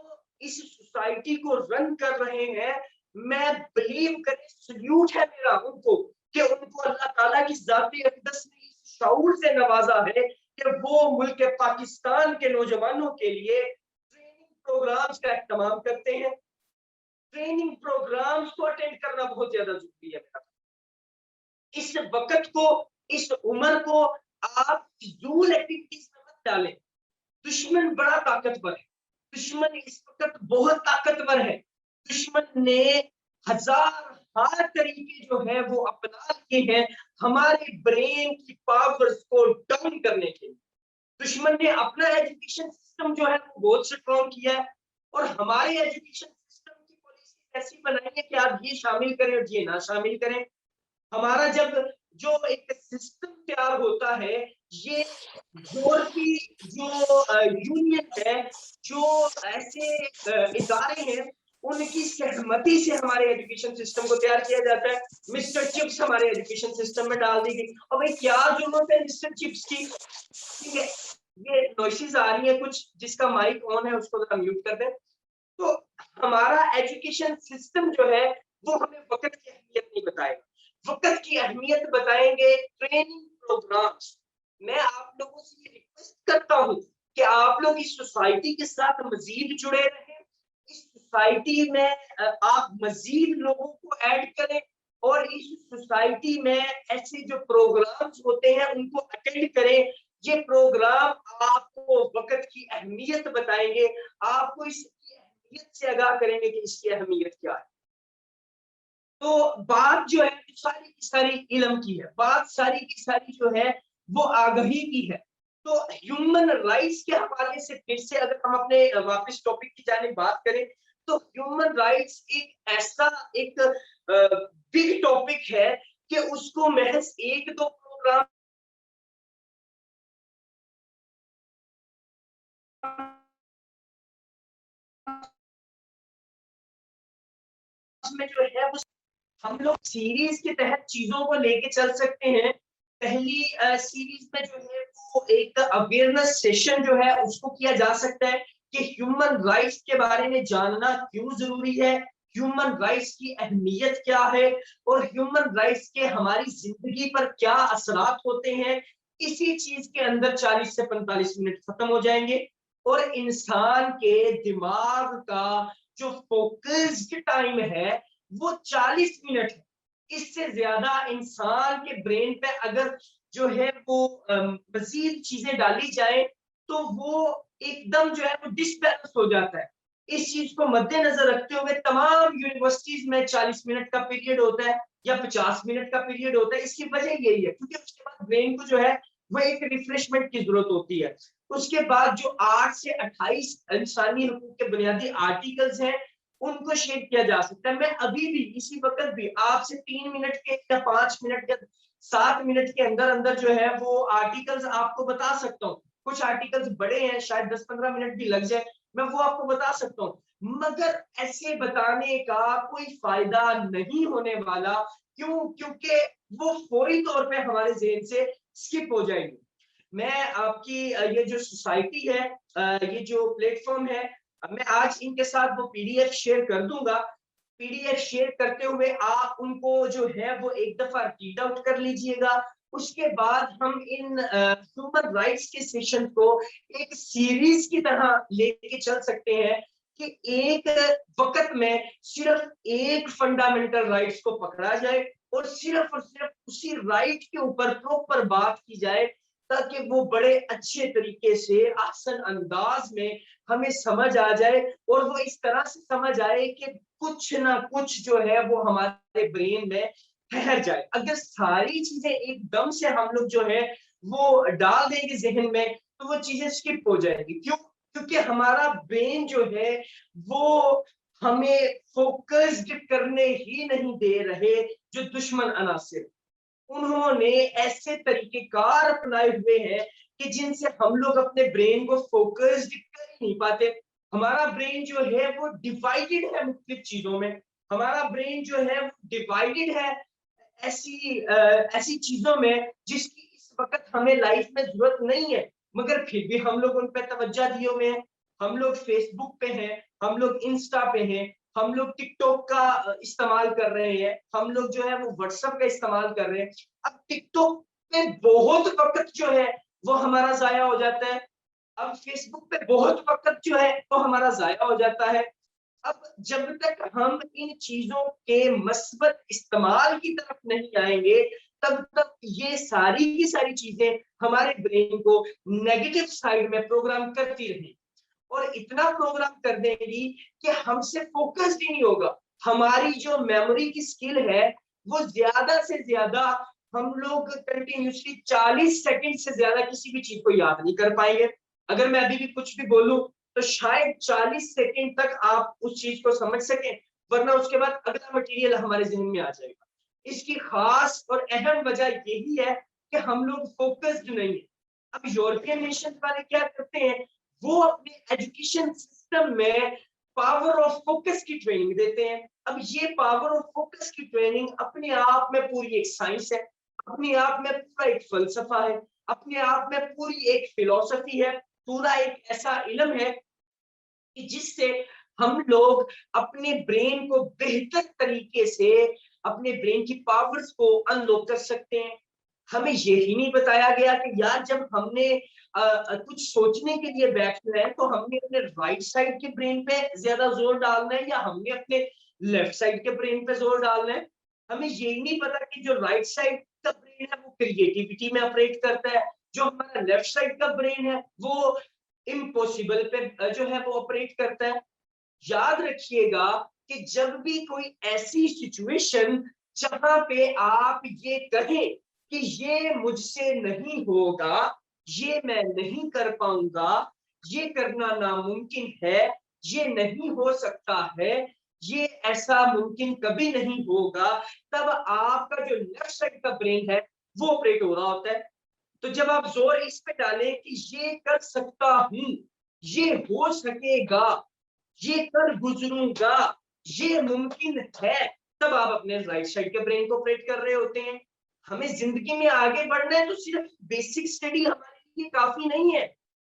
इस सोसाइटी को रन कर रहे हैं, मैं बिलीव करे, सल्यूट है मेरा उनको कि उनको अल्लाह ताला की जाती अक़दस ने इस शऊर से नवाजा है कि वो मुल्क पाकिस्तान के नौजवानों के लिए ट्रेनिंग प्रोग्राम्स का इत्तेमाम करते हैं। ट्रेनिंग प्रोग्राम्स को अटेंड करना बहुत ज्यादा जरूरी है मेरा। इस वक्त को, इस उम्र को आप फिजूल एक्टिविटीज में मत डालें। दुश्मन बड़ा ताकतवर है, दुश्मन इस वक्त बहुत ताकतवर है। दुश्मन ने हर तरीके जो है वो अपना लिए हैं हमारे ब्रेन की पावर्स को डाउन करने के लिए। दुश्मन ने अपना एजुकेशन सिस्टम जो है वो बहुत स्ट्रॉन्ग किया है और हमारे एजुकेशन सिस्टम की पॉलिसी ऐसी बनाई है कि आप ये शामिल करें और ये ना शामिल करें। हमारा जब जो एक सिस्टम तैयार होता है, ये यूरोपीय जो यूनियन है, जो ऐसे इदारे हैं, उनकी सहमति से हमारे एजुकेशन सिस्टम को तैयार किया जाता है। मिस्टर चिप्स हमारे एजुकेशन सिस्टम में डाल दी गई। और भाई क्या जरूरत है मिस्टर चिप्स की? ठीक है, ये नॉइसेस आ रही है कुछ, जिसका माइक ऑन है उसको जरा म्यूट कर दें। तो हमारा एजुकेशन सिस्टम जो है वो हमें वक्त की अहमियत नहीं बताएगा, वक्त की अहमियत बताएंगे ट्रेनिंग प्रोग्राम्स। मैं आप लोगों से ये रिक्वेस्ट करता हूँ कि आप लोग इस सोसाइटी के साथ मजीद जुड़े रहें, इस सोसाइटी में आप मजीद लोगों को ऐड करें और इस सोसाइटी में ऐसे जो प्रोग्राम्स होते हैं उनको अटेंड करें। ये प्रोग्राम आपको वक्त की अहमियत बताएंगे, आपको इसकी अहमियत से आगाह करेंगे कि इसकी अहमियत क्या है। तो बात जो है सारी की सारी इल्म की है, बात सारी की सारी जो है वो आगाही की है। तो ह्यूमन राइट्स के हवाले से फिर से अगर हम अपने वापस टॉपिक की जाने बात करें, तो ह्यूमन राइट्स एक ऐसा एक बिग टॉपिक है कि उसको महज एक दो प्रोग्राम में जो है वो हम लोग सीरीज के तहत चीजों को लेके चल सकते हैं। पहली सीरीज में जो है वो एक अवेयरनेस सेशन जो है उसको किया जा सकता है कि ह्यूमन राइट्स के बारे में जानना क्यों जरूरी है, ह्यूमन राइट्स की अहमियत क्या है और ह्यूमन राइट्स के हमारी जिंदगी पर क्या असरात होते हैं। इसी चीज के अंदर 40 से 45 मिनट खत्म हो जाएंगे और इंसान के दिमाग का जो फोकस्ड टाइम है वो 40 मिनट है। इससे ज्यादा इंसान के ब्रेन पे अगर जो है वो मजीद चीजें डाली जाए तो वो एकदम जो है वो डिसबैलेंस हो जाता है। इस चीज को मद्देनजर रखते हुए तमाम यूनिवर्सिटीज में 40 मिनट का पीरियड होता है या 50 मिनट का पीरियड होता है। इसकी वजह यही है क्योंकि उसके बाद ब्रेन को जो है वो एक रिफ्रेशमेंट की जरूरत होती है। उसके बाद जो 8 से 28 इंसानी हकूक के बुनियादी आर्टिकल्स हैं उनको शेयर किया जा सकता है। मैं अभी भी इसी वक्त भी आपसे 3 मिनट के या 5 मिनट या 7 मिनट के अंदर अंदर जो है वो आर्टिकल्स आपको बता सकता हूँ। कुछ आर्टिकल्स बड़े हैं, शायद 10-15 मिनट भी लग जाए, मैं वो आपको बता सकता हूँ, मगर ऐसे बताने का कोई फायदा नहीं होने वाला। क्यों? क्योंकि वो फौरी तौर पे हमारे जहन से स्किप हो जाएंगे। मैं आपकी ये जो सोसाइटी है, ये जो प्लेटफॉर्म है, मैं आज इनके साथ वो पीडीएफ शेयर कर दूंगा। पीडीएफ शेयर करते हुए आप उनको जो है वो एक दफा रीड आउट कर लीजिएगा। उसके बाद हम इन ह्यूमन राइट्स के सेशन को एक सीरीज की तरह लेके चल सकते हैं कि एक वक्त में सिर्फ एक फंडामेंटल राइट्स को पकड़ा जाए और सिर्फ उसी राइट के ऊपर प्रॉपर बात की जाए ताकि वो बड़े अच्छे तरीके से आसान अंदाज में हमें समझ आ जाए और वो इस तरह से समझ आए कि कुछ ना कुछ जो है वो हमारे ब्रेन में ठहर जाए। अगर सारी चीजें एकदम से हम लोग जो है वो डाल देंगे जहन में तो वो चीजें स्किप हो जाएंगी। क्यों? क्योंकि हमारा ब्रेन जो है वो हमें फोकस्ड करने ही नहीं दे रहे। जो दुश्मन अनासिर, उन्होंने ऐसे तरीकेकार अपनाए हुए हैं कि जिनसे हम लोग अपने ब्रेन को फोकस्ड कर ही नहीं पाते। हमारा ब्रेन जो है वो डिवाइडेड है मुख्तलिफ चीजों में। हमारा ब्रेन जो है वो डिवाइडेड है ऐसी चीजों में जिसकी इस वक्त हमें लाइफ में जरूरत नहीं है, मगर फिर भी हम लोग उन पर तवज्जो दिए हुए हैं। हम लोग फेसबुक पे हैं, हम लोग इंस्टा पे हैं, हम लोग टिकटॉक का इस्तेमाल कर रहे हैं, हम लोग जो है वो व्हाट्सएप का इस्तेमाल कर रहे हैं। अब टिकटॉक पे बहुत वक्त जो है वो हमारा जाया हो जाता है। अब फेसबुक पे बहुत वक्त जो है वो हमारा जाया हो जाता है। अब जब तक हम इन चीजों के मस्बत इस्तेमाल की तरफ नहीं आएंगे तब तक ये सारी की सारी चीजें हमारे ब्रेन को नेगेटिव साइड में प्रोग्राम करती रहेंगी और इतना प्रोग्राम कर देंगी कि हमसे फोकस ही नहीं होगा। हमारी जो मेमोरी की स्किल है वो ज्यादा से ज्यादा, हम लोग कंटिन्यूसली 40 सेकंड से ज्यादा किसी भी चीज को याद नहीं कर पाएंगे। अगर मैं अभी भी कुछ भी बोलूं तो शायद 40 सेकंड तक आप उस चीज को समझ सकें, वरना उसके बाद अगला मटेरियल हमारे जहन में आ जाएगा। इसकी खास और अहम वजह यही है कि हम लोग फोकस्ड नहीं है। अब यूरोपियन नेशन वाले क्या करते हैं, वो अपने एजुकेशन सिस्टम में पावर ऑफ फोकस की ट्रेनिंग देते हैं। अब ये पावर ऑफ फोकस की ट्रेनिंग अपने आप में पूरी एक साइंस है, अपने आप में पूरा एक फलसफा है, अपने आप में पूरी एक फिलॉसफी है, पूरा एक ऐसा इल्म है कि जिससे हम लोग अपने ब्रेन को बेहतर तरीके से, अपने ब्रेन की पावर्स को अनलॉक कर सकते हैं। हमें यही नहीं बताया गया कि यार जब हमने कुछ सोचने के लिए बैठना है तो हमने अपने राइट साइड के ब्रेन पे ज्यादा जोर डालना है या हमने अपने लेफ्ट साइड के ब्रेन पे जोर डालना है। हमें यही नहीं पता कि जो राइट साइड का ब्रेन है वो क्रिएटिविटी में ऑपरेट करता है, जो हमारा लेफ्ट साइड का ब्रेन है वो इम्पॉसिबल पे जो है वो ऑपरेट करता है। याद रखिएगा कि जब भी कोई ऐसी सिचुएशन जहां पे आप ये कहें कि ये मुझसे नहीं होगा, ये मैं नहीं कर पाऊंगा, ये करना नामुमकिन है, ये नहीं हो सकता है, ये ऐसा मुमकिन कभी नहीं होगा, तब आपका जो लेफ्ट साइड का ब्रेन है वो ऑपरेट हो रहा होता है। तो जब आप जोर इस पे डालें कि ये कर सकता हूं, ये हो सकेगा, ये कर गुजरूंगा, ये मुमकिन है, तब आप अपने राइट साइड के ब्रेन को ऑपरेट कर रहे होते हैं। हमें जिंदगी में आगे बढ़ना है तो सिर्फ बेसिक स्टडी हमारे लिए काफी नहीं है।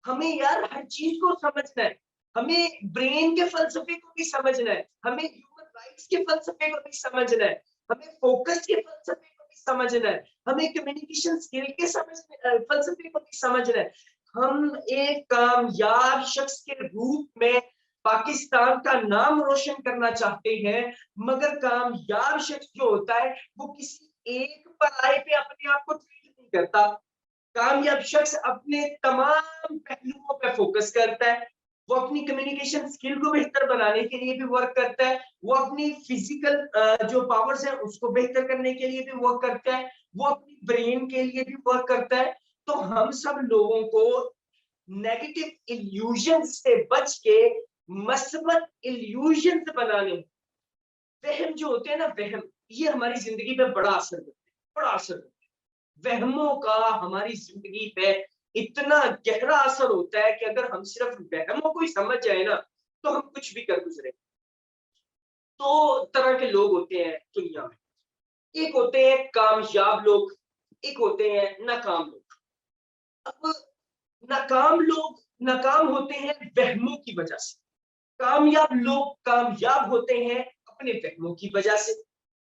हमें यार हर चीज को समझना है, हमें ब्रेन के फलसफे को भी समझना है, हमें ह्यूमन राइट्स के फलसफे को भी समझना है, हमें फोकस के फलसफे को भी समझना है, हमें कम्युनिकेशन स्किल के फलसफे को भी समझना है। हम एक कामयाब शख्स के रूप में पाकिस्तान का नाम रोशन करना चाहते हैं, मगर कामयाब शख्स जो होता है वो किसी एक पढ़ाई पे अपने आप को ट्रीट नहीं करता। कामयाब शख्स अपने तमाम पहलुओं पे फोकस करता है। वो अपनी कम्युनिकेशन स्किल को बेहतर बनाने के लिए भी वर्क करता है, वो अपनी फिजिकल जो पावर्स है उसको बेहतर करने के लिए भी वर्क करता है, वो अपनी ब्रेन के लिए भी वर्क करता है। तो हम सब लोगों को नेगेटिव इल्यूजन से बच के मस्बत इल्यूजन बनाने, वहम जो होते हैं ना, वहम, ये हमारी जिंदगी पे बड़ा असर करते हैं, बड़ा असर करते हैं। वहमों का हमारी जिंदगी पे इतना गहरा असर होता है कि अगर हम सिर्फ वहमों को ही समझ जाए ना तो हम कुछ भी कर गुजरे। दो तरह के लोग होते हैं दुनिया में, एक होते हैं कामयाब लोग, एक होते हैं नाकाम लोग। अब नाकाम लोग नाकाम होते हैं वहमों की वजह से, कामयाब लोग कामयाब होते हैं अपने वहमों की वजह से।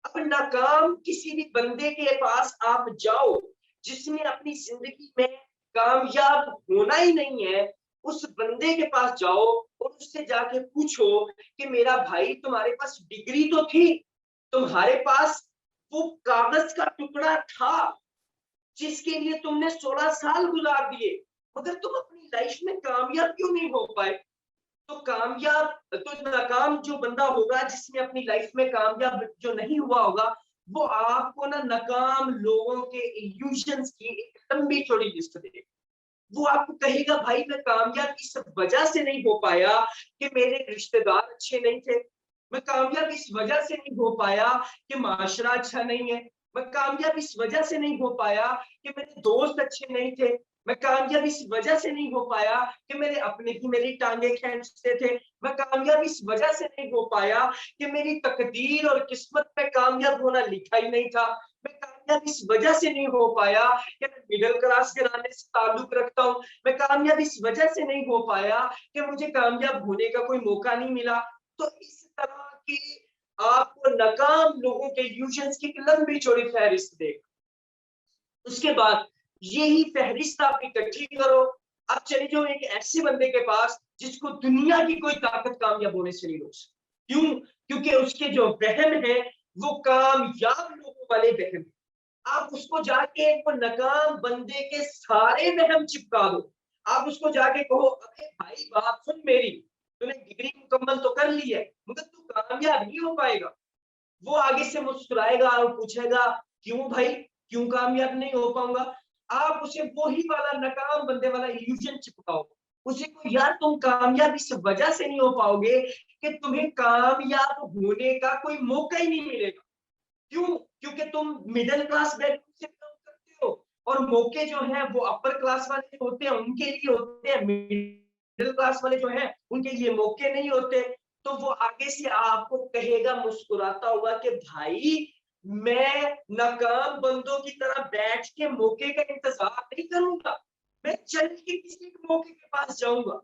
अब नाकाम किसी भी बंदे के पास आप जाओ जिसने अपनी जिंदगी में कामयाब होना ही नहीं है, उस बंदे के पास जाओ और उससे जाके पूछो कि मेरा भाई तुम्हारे पास डिग्री तो थी, तुम्हारे पास वो कागज का टुकड़ा था जिसके लिए तुमने 16 साल गुजार दिए, मगर तुम अपनी लाइफ में कामयाब क्यों नहीं हो पाए? तो कामयाब तो नाकाम जो बंदा होगा जिसने अपनी लाइफ में कामयाब जो नहीं हुआ होगा, वो आपको ना नाकाम लोगों के इल्यूजन्स की एक लंबी चौड़ी लिस्ट देगा। वो आपको कहेगा भाई मैं कामयाब इस वजह से नहीं हो पाया कि मेरे रिश्तेदार अच्छे नहीं थे, मैं कामयाब इस वजह से नहीं हो पाया कि माशरा अच्छा नहीं है, मैं कामयाब इस वजह से नहीं हो पाया कि मेरे दोस्त अच्छे नहीं थे, मैं कामयाब इस वजह से नहीं हो पाया कि मेरे अपने ही मेरी टांगे खींचते थे, मैं कामयाब इस वजह से नहीं हो पाया कि मेरी तकदीर और किस्मत में कामयाब होना लिखा ही नहीं था, मैं कामयाब इस वजह से नहीं हो पाया कि मैं मिडिल क्लास घराने से ताल्लुक रखता हूँ, मैं कामयाब इस वजह से नहीं हो पाया कि मुझे कामयाब होने का कोई मौका नहीं मिला। तो इस तरह की आपको नाकाम लोगों के इल्यूजन्स की लंबी चौड़ी फहरिस्त देगा। उसके बाद यही फहरिस्त आप इकट्ठी करो, आप चले जाओ एक ऐसे बंदे के पास जिसको दुनिया की कोई ताकत कामयाब होने से नहीं रोक सकती। क्यों? क्योंकि उसके जो वहम है वो कामयाब लोगों वाले वहम, आप उसको जाके एक नाकाम बंदे के सारे वहम चिपका दो। आप उसको जाके कहो, अरे भाई बात सुन मेरी, तूने डिग्री मुकम्मल तो कर ली है मगर तू कामयाब नहीं हो पाएगा। वो आगे से मुस्कुराएगा और पूछेगा, क्यों भाई, क्यों कामयाब नहीं हो पाऊंगा? आप उसे वही वाला नाकाम बंदे वाला इल्यूजन चिपकाओ। उसे को, यार तुम कामयाब इस वजह से नहीं हो पाओगे कि तुम्हें कामयाब होने का कोई मौका ही नहीं मिलेगा। क्यों? क्योंकि तुम मिडिल क्लास बैकग्राउंड से बिलोंग करते हो और मौके जो है वो अपर क्लास वाले जो होते हैं उनके लिए होते हैं, मिडिल क्लास वाले जो है उनके लिए मौके नहीं होते। तो वो आगे से आपको कहेगा मुस्कुराता हुआ कि भाई मैं नाकाम बंदों की तरह बैठ के मौके का इंतजार नहीं करूंगा, मैं चल के किसी मौके के पास जाऊंगा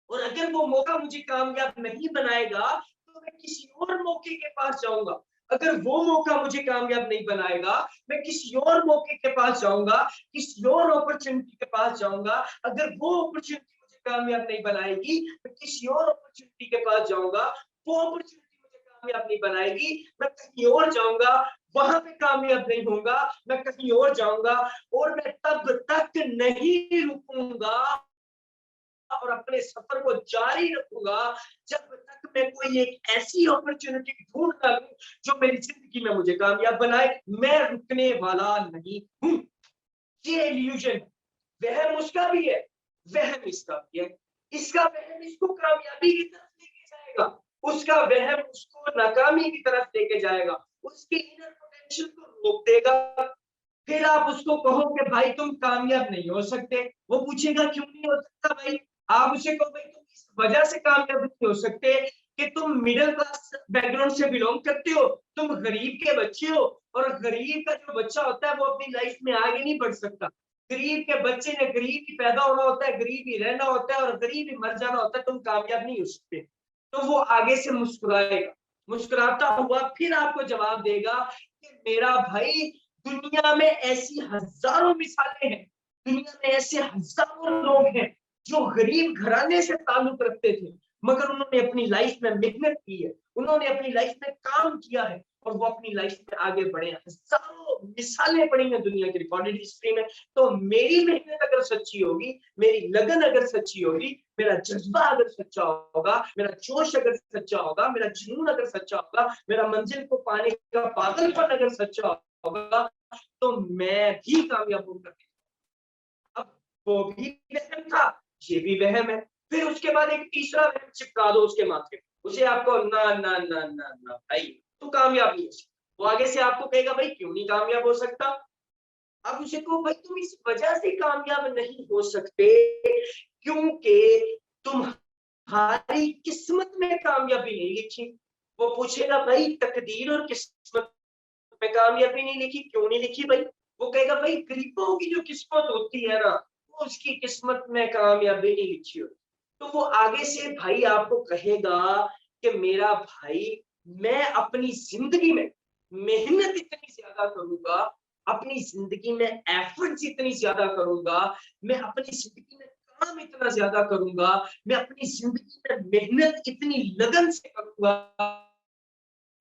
और अगर वो मौका मुझे कामयाब नहीं बनाएगा तो मैं किसी और मौके के पास जाऊंगा। अगर वो मौका मुझे कामयाब नहीं बनाएगा मैं किसी और मौके के पास जाऊंगा, किसी और अपॉर्चुनिटी के पास जाऊंगा। अगर वो अपॉर्चुनिटी मुझे कामयाब नहीं बनाएगी मैं किसी और अपॉर्चुनिटी के पास जाऊंगा। वो अपॉर्चुनिटी मुझे कामयाब नहीं बनाएगी मैं कहीं और जाऊंगा, वहां पे कामयाब नहीं होऊंगा मैं कहीं और जाऊंगा। और मैं तब तक नहीं रुकूंगा और अपने सफर को जारी रखूंगा जब तक मैं कोई एक ऐसी अपॉर्चुनिटी ढूंढ ना लूं जो मेरी जिंदगी में मुझे कामयाब बनाए। मैं रुकने वाला नहीं हूं। ये इल्यूजन, वहम उसका भी है, वहम इसका भी है। इसका वहम इसको कामयाबी की तरफ लेके जाएगा, उसका वहम उसको नाकामी की तरफ लेके जाएगा, उसके इनर पोटेंशियल को रोक देगा। फिर आप उसको कहो कि भाई तुम कामयाब नहीं हो सकते, वो पूछेगा क्यों नहीं हो सकता भाई? आप उसे कहो भाई तुम इस वजह से कामयाब नहीं हो सकते कि तुम मिडिल क्लास बैकग्राउंड से बिलोंग करते हो, तुम गरीब के बच्चे हो और गरीब का जो बच्चा होता है वो अपनी लाइफ में आगे नहीं बढ़ सकता। गरीब के बच्चे ने गरीब ही पैदा होना होता है, गरीब ही रहना होता है और गरीब ही मर जाना होता है, तुम कामयाब नहीं हो सकते। तो वो आगे से मुस्कुराएगा, मुस्कुराता हुआ फिर आपको जवाब देगा कि मेरा भाई दुनिया में ऐसी हजारों मिसालें हैं, दुनिया में ऐसे हजारों लोग हैं जो गरीब घराने से ताल्लुक रखते थे मगर उन्होंने अपनी लाइफ में मेहनत की है, उन्होंने अपनी लाइफ में काम किया है और वो अपनी लाइफ में आगे बढ़े हैं। हजारों मिसालें पड़ी हैं दुनिया की रिकॉर्डेड हिस्ट्री में। तो मेरी मेहनत अगर सच्ची होगी, मेरी लगन अगर सच्ची होगी, मेरा जज्बा अगर सच्चा होगा, मेरा जोश अगर सच्चा होगा, मेरा जुनून अगर सच्चा होगा, मेरा मंजिल को पाने का पागलपन अगर सच्चा होगा तो मैं भी कामयाब होऊंगा। अब वो भी वहम था, ये भी वहम है। फिर उसके बाद एक तीसरा वहम चिपका दो उसके माथे पे, उसे आपको ना ना ना ना ना भाई तू कामयाब नहीं हो सकता। वो आगे से आपको कहेगा भाई क्यों नहीं कामयाब हो सकता? अब उसे कहो भाई तुम इस वजह से कामयाब नहीं हो सकते क्योंकि तुम्हारी किस्मत में कामयाबी नहीं लिखी। वो पूछेगा भाई तकदीर और किस्मत में कामयाबी नहीं लिखी, क्यों नहीं लिखी भाई? वो कहेगा भाई गरीबों की जो किस्मत होती है ना वो उसकी किस्मत में कामयाबी नहीं लिखी होती। तो वो आगे से भाई आपको कहेगा कि मेरा भाई मैं अपनी जिंदगी में मेहनत इतनी ज्यादा करूंगा, अपनी जिंदगी में एफर्ट्स इतनी ज्यादा करूंगा, मैं अपनी जिंदगी में काम इतना ज्यादा करूंगा, मैं अपनी जिंदगी में मेहनत इतनी लगन से करूंगा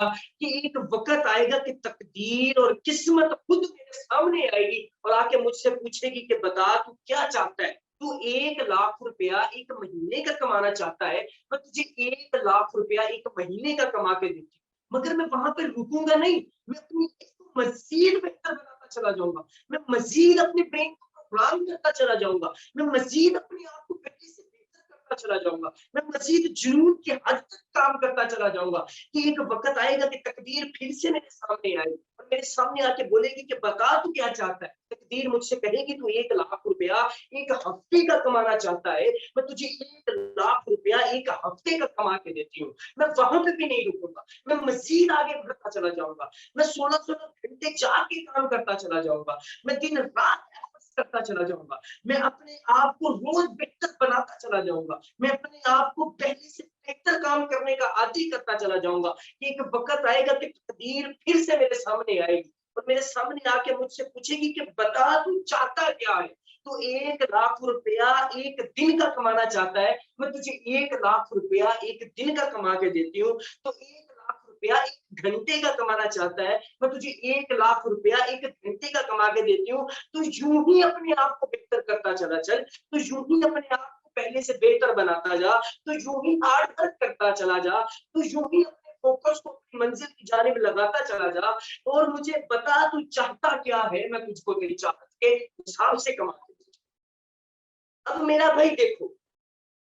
कि एक वक्त आएगा कि तकदीर और किस्मत खुद मेरे सामने आएगी और आके मुझसे पूछेगी कि बता तू क्या चाहता है? तू 1 लाख रुपया एक महीने का कमाना चाहता है, मैं तुझे 1 लाख रुपया एक महीने का कमा के देती हूँ। मगर मैं वहां पर रुकूंगा नहीं, मैं अपनी इसको मजीद बेहतर बनाता चला जाऊंगा, मैं मजीद अपने ब्रेन को प्रोग्राम करता चला जाऊंगा, मैं मजीद अपने आप को पहले से बेहतर करता चला जाऊंगा, मैं मजीद जुनून की हद तक काम करता चला जाऊंगा कि एक वक्त आएगा कि तकदीर फिर से मेरे सामने आएगी और मेरे सामने आके बोलेगी कि बता तू क्या चाहता है? तकदीर मुझसे कहेगी तू 1 लाख रुपया एक हफ्ते का कमाना चाहता है, मैं तुझे 1 लाख रुपया एक हफ्ते का कमा के देती हूँ। मैं वहां पे भी नहीं रुकूंगा, मैं मजीद आगे बढ़ता चला जाऊंगा, मैं 16-16 घंटे जाके काम करता चला जाऊंगा, मैं दिन रात करता चला जाऊंगा, मैं अपने आप को रोज बेहतर बनाता चला जाऊंगा, मैं अपने आप को पहले से बेहतर काम करने का आदी करता चला जाऊंगा। एक वक्त आएगा कि तकदीर फिर से मेरे सामने आएगी और मेरे सामने आके मुझसे पूछेगी कि बता तू चाहता क्या है? तो 1 लाख रुपया एक दिन का कमाना चाहता है, मैं तुझे 1 लाख रुपया एक दिन का कमा के देती हूँ। तो 1 लाख रुपया 1 घंटे का कमाना चाहता है, मैं तुझे 1 लाख रुपया 1 घंटे का कमा के देती हूँ, तू यूं ही अपने आप को बेहतर करता चला चल, तू यूं ही अपने आप को पहले से बेहतर बनाता जा, तू यूं ही हार्ड वर्क करता चला जा, तू यूं ही अपने फोकस को अपनी मंजिल की जानिब लगाता चला जा, और मुझे बता तू चाहता क्या है, मैं तुझको तेरी चाहत के हिसाब से कमा के दूंगा। अब मेरा भाई देखो,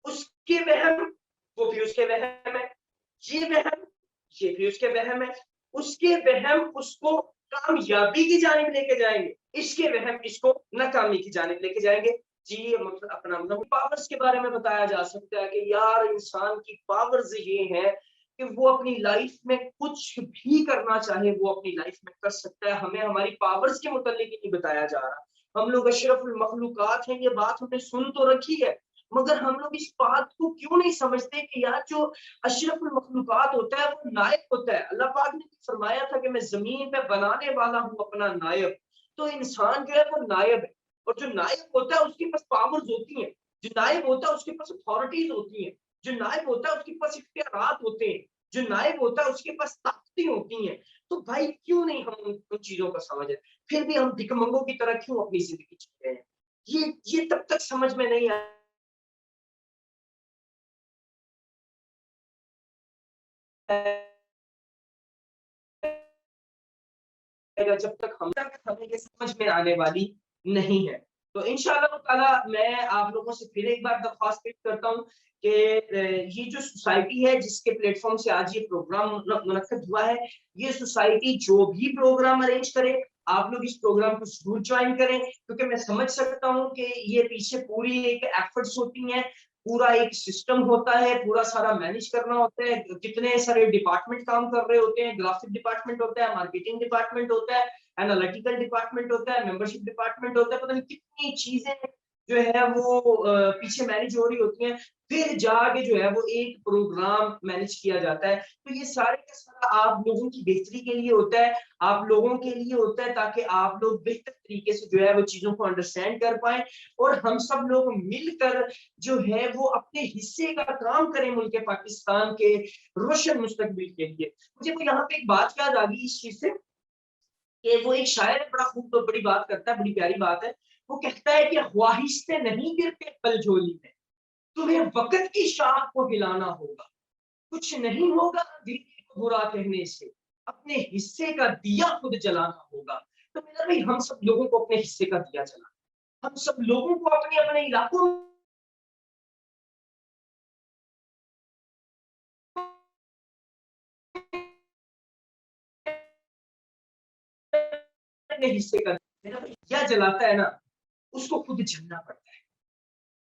उसके वहम, वो भी उसके वहम है, ये वहम, ये भी उसके वहम है, उसके वहम उसको कामयाबी की जानिब लेके जाएंगे, इसके वहम इसको नाकामी की जानिब लेके जाएंगे। जी, ये मतलब अपना मतलब पावर्स के बारे में बताया जा सकता है कि यार इंसान की पावर्स ये है कि वो अपनी लाइफ में कुछ भी करना चाहे वो अपनी लाइफ में कर सकता है। हमें हमारी पावर्स के मुतालिक नहीं बताया जा रहा। हम लोग अशरफुल मखलूकात हैं, ये बात हमने सुन तो रखी है, मगर हम लोग इस बात को क्यों नहीं समझते कि यार जो अशरफुल मखलूकात होता है वो नायब होता है। अल्लाह पाक ने फरमाया था कि मैं जमीन पे बनाने वाला हूँ अपना नायब। तो इंसान जो है वो नायब है, और जो नायब होता है उसके पास पावर्स होती हैं, जो नायब होता है उसके पास अथॉरिटीज होती हैं, जो नायब होता है उसके पास इख्तियारात होते हैं, जो नायब होता है उसके पास ताकतें होती हैं। तो भाई क्यों नहीं हम उन चीजों को समझे, फिर भी हम भिखमंगों की तरह क्यों अपनी जिंदगी जी रहे हैं। ये तब तक समझ में नहीं आया जब तक हमें ये समझ में आने वाली नहीं है। तो इंशाअल्लाह ताला मैं आप लोगों से फिर एक बार दरख्वास्त पेश करता हूँ कि ये जो सोसाइटी है जिसके प्लेटफॉर्म से आज ये प्रोग्राम मुनक्किद हुआ है, ये सोसाइटी जो भी प्रोग्राम अरेंज करे, आप लोग इस प्रोग्राम को जरूर ज्वाइन करें, क्योंकि मैं समझ सकता हूँ कि ये पीछे पूरी एक एफर्ट्स होती हैं, पूरा एक सिस्टम होता है, पूरा सारा मैनेज करना होता है, कितने सारे डिपार्टमेंट काम कर रहे होते हैं, ग्राफिक डिपार्टमेंट होता है, मार्केटिंग डिपार्टमेंट होता है, एनालिटिकल डिपार्टमेंट होता है, मेंबरशिप डिपार्टमेंट होता है, पता नहीं कितनी चीजें जो है वो पीछे मैनेज हो रही होती हैं, फिर जाके जो है वो एक प्रोग्राम मैनेज किया जाता है। तो ये सारे का सारा आप लोगों की बेहतरी के लिए होता है, आप लोगों के लिए होता है, ताकि आप लोग बेहतर तरीके से जो है वो चीजों को अंडरस्टैंड कर पाए, और हम सब लोग मिलकर जो है वो अपने हिस्से का काम करें मुल्क पाकिस्तान के रोशन मुस्तकबिल के लिए। मुझे तो यहाँ पे एक बात याद आ गई इस चीज से, कि वो एक शायर है, बड़ा खूब तो बड़ी बात करता है, बड़ी प्यारी बात है। वो कहता है कि ख्वाहिश से नहीं गिरते पल झोली में, तुम्हें वक्त की शाख को हिलाना होगा, कुछ नहीं होगा दिल को बुरा कहने से, अपने हिस्से का दिया खुद जलाना होगा। तो मेरा भाई हम सब लोगों को अपने हिस्से का दिया जलाना, हम सब लोगों को अपने अपने इलाकों अपने हिस्से का दिया जलाता है ना, उसको खुद जलना पड़ता है।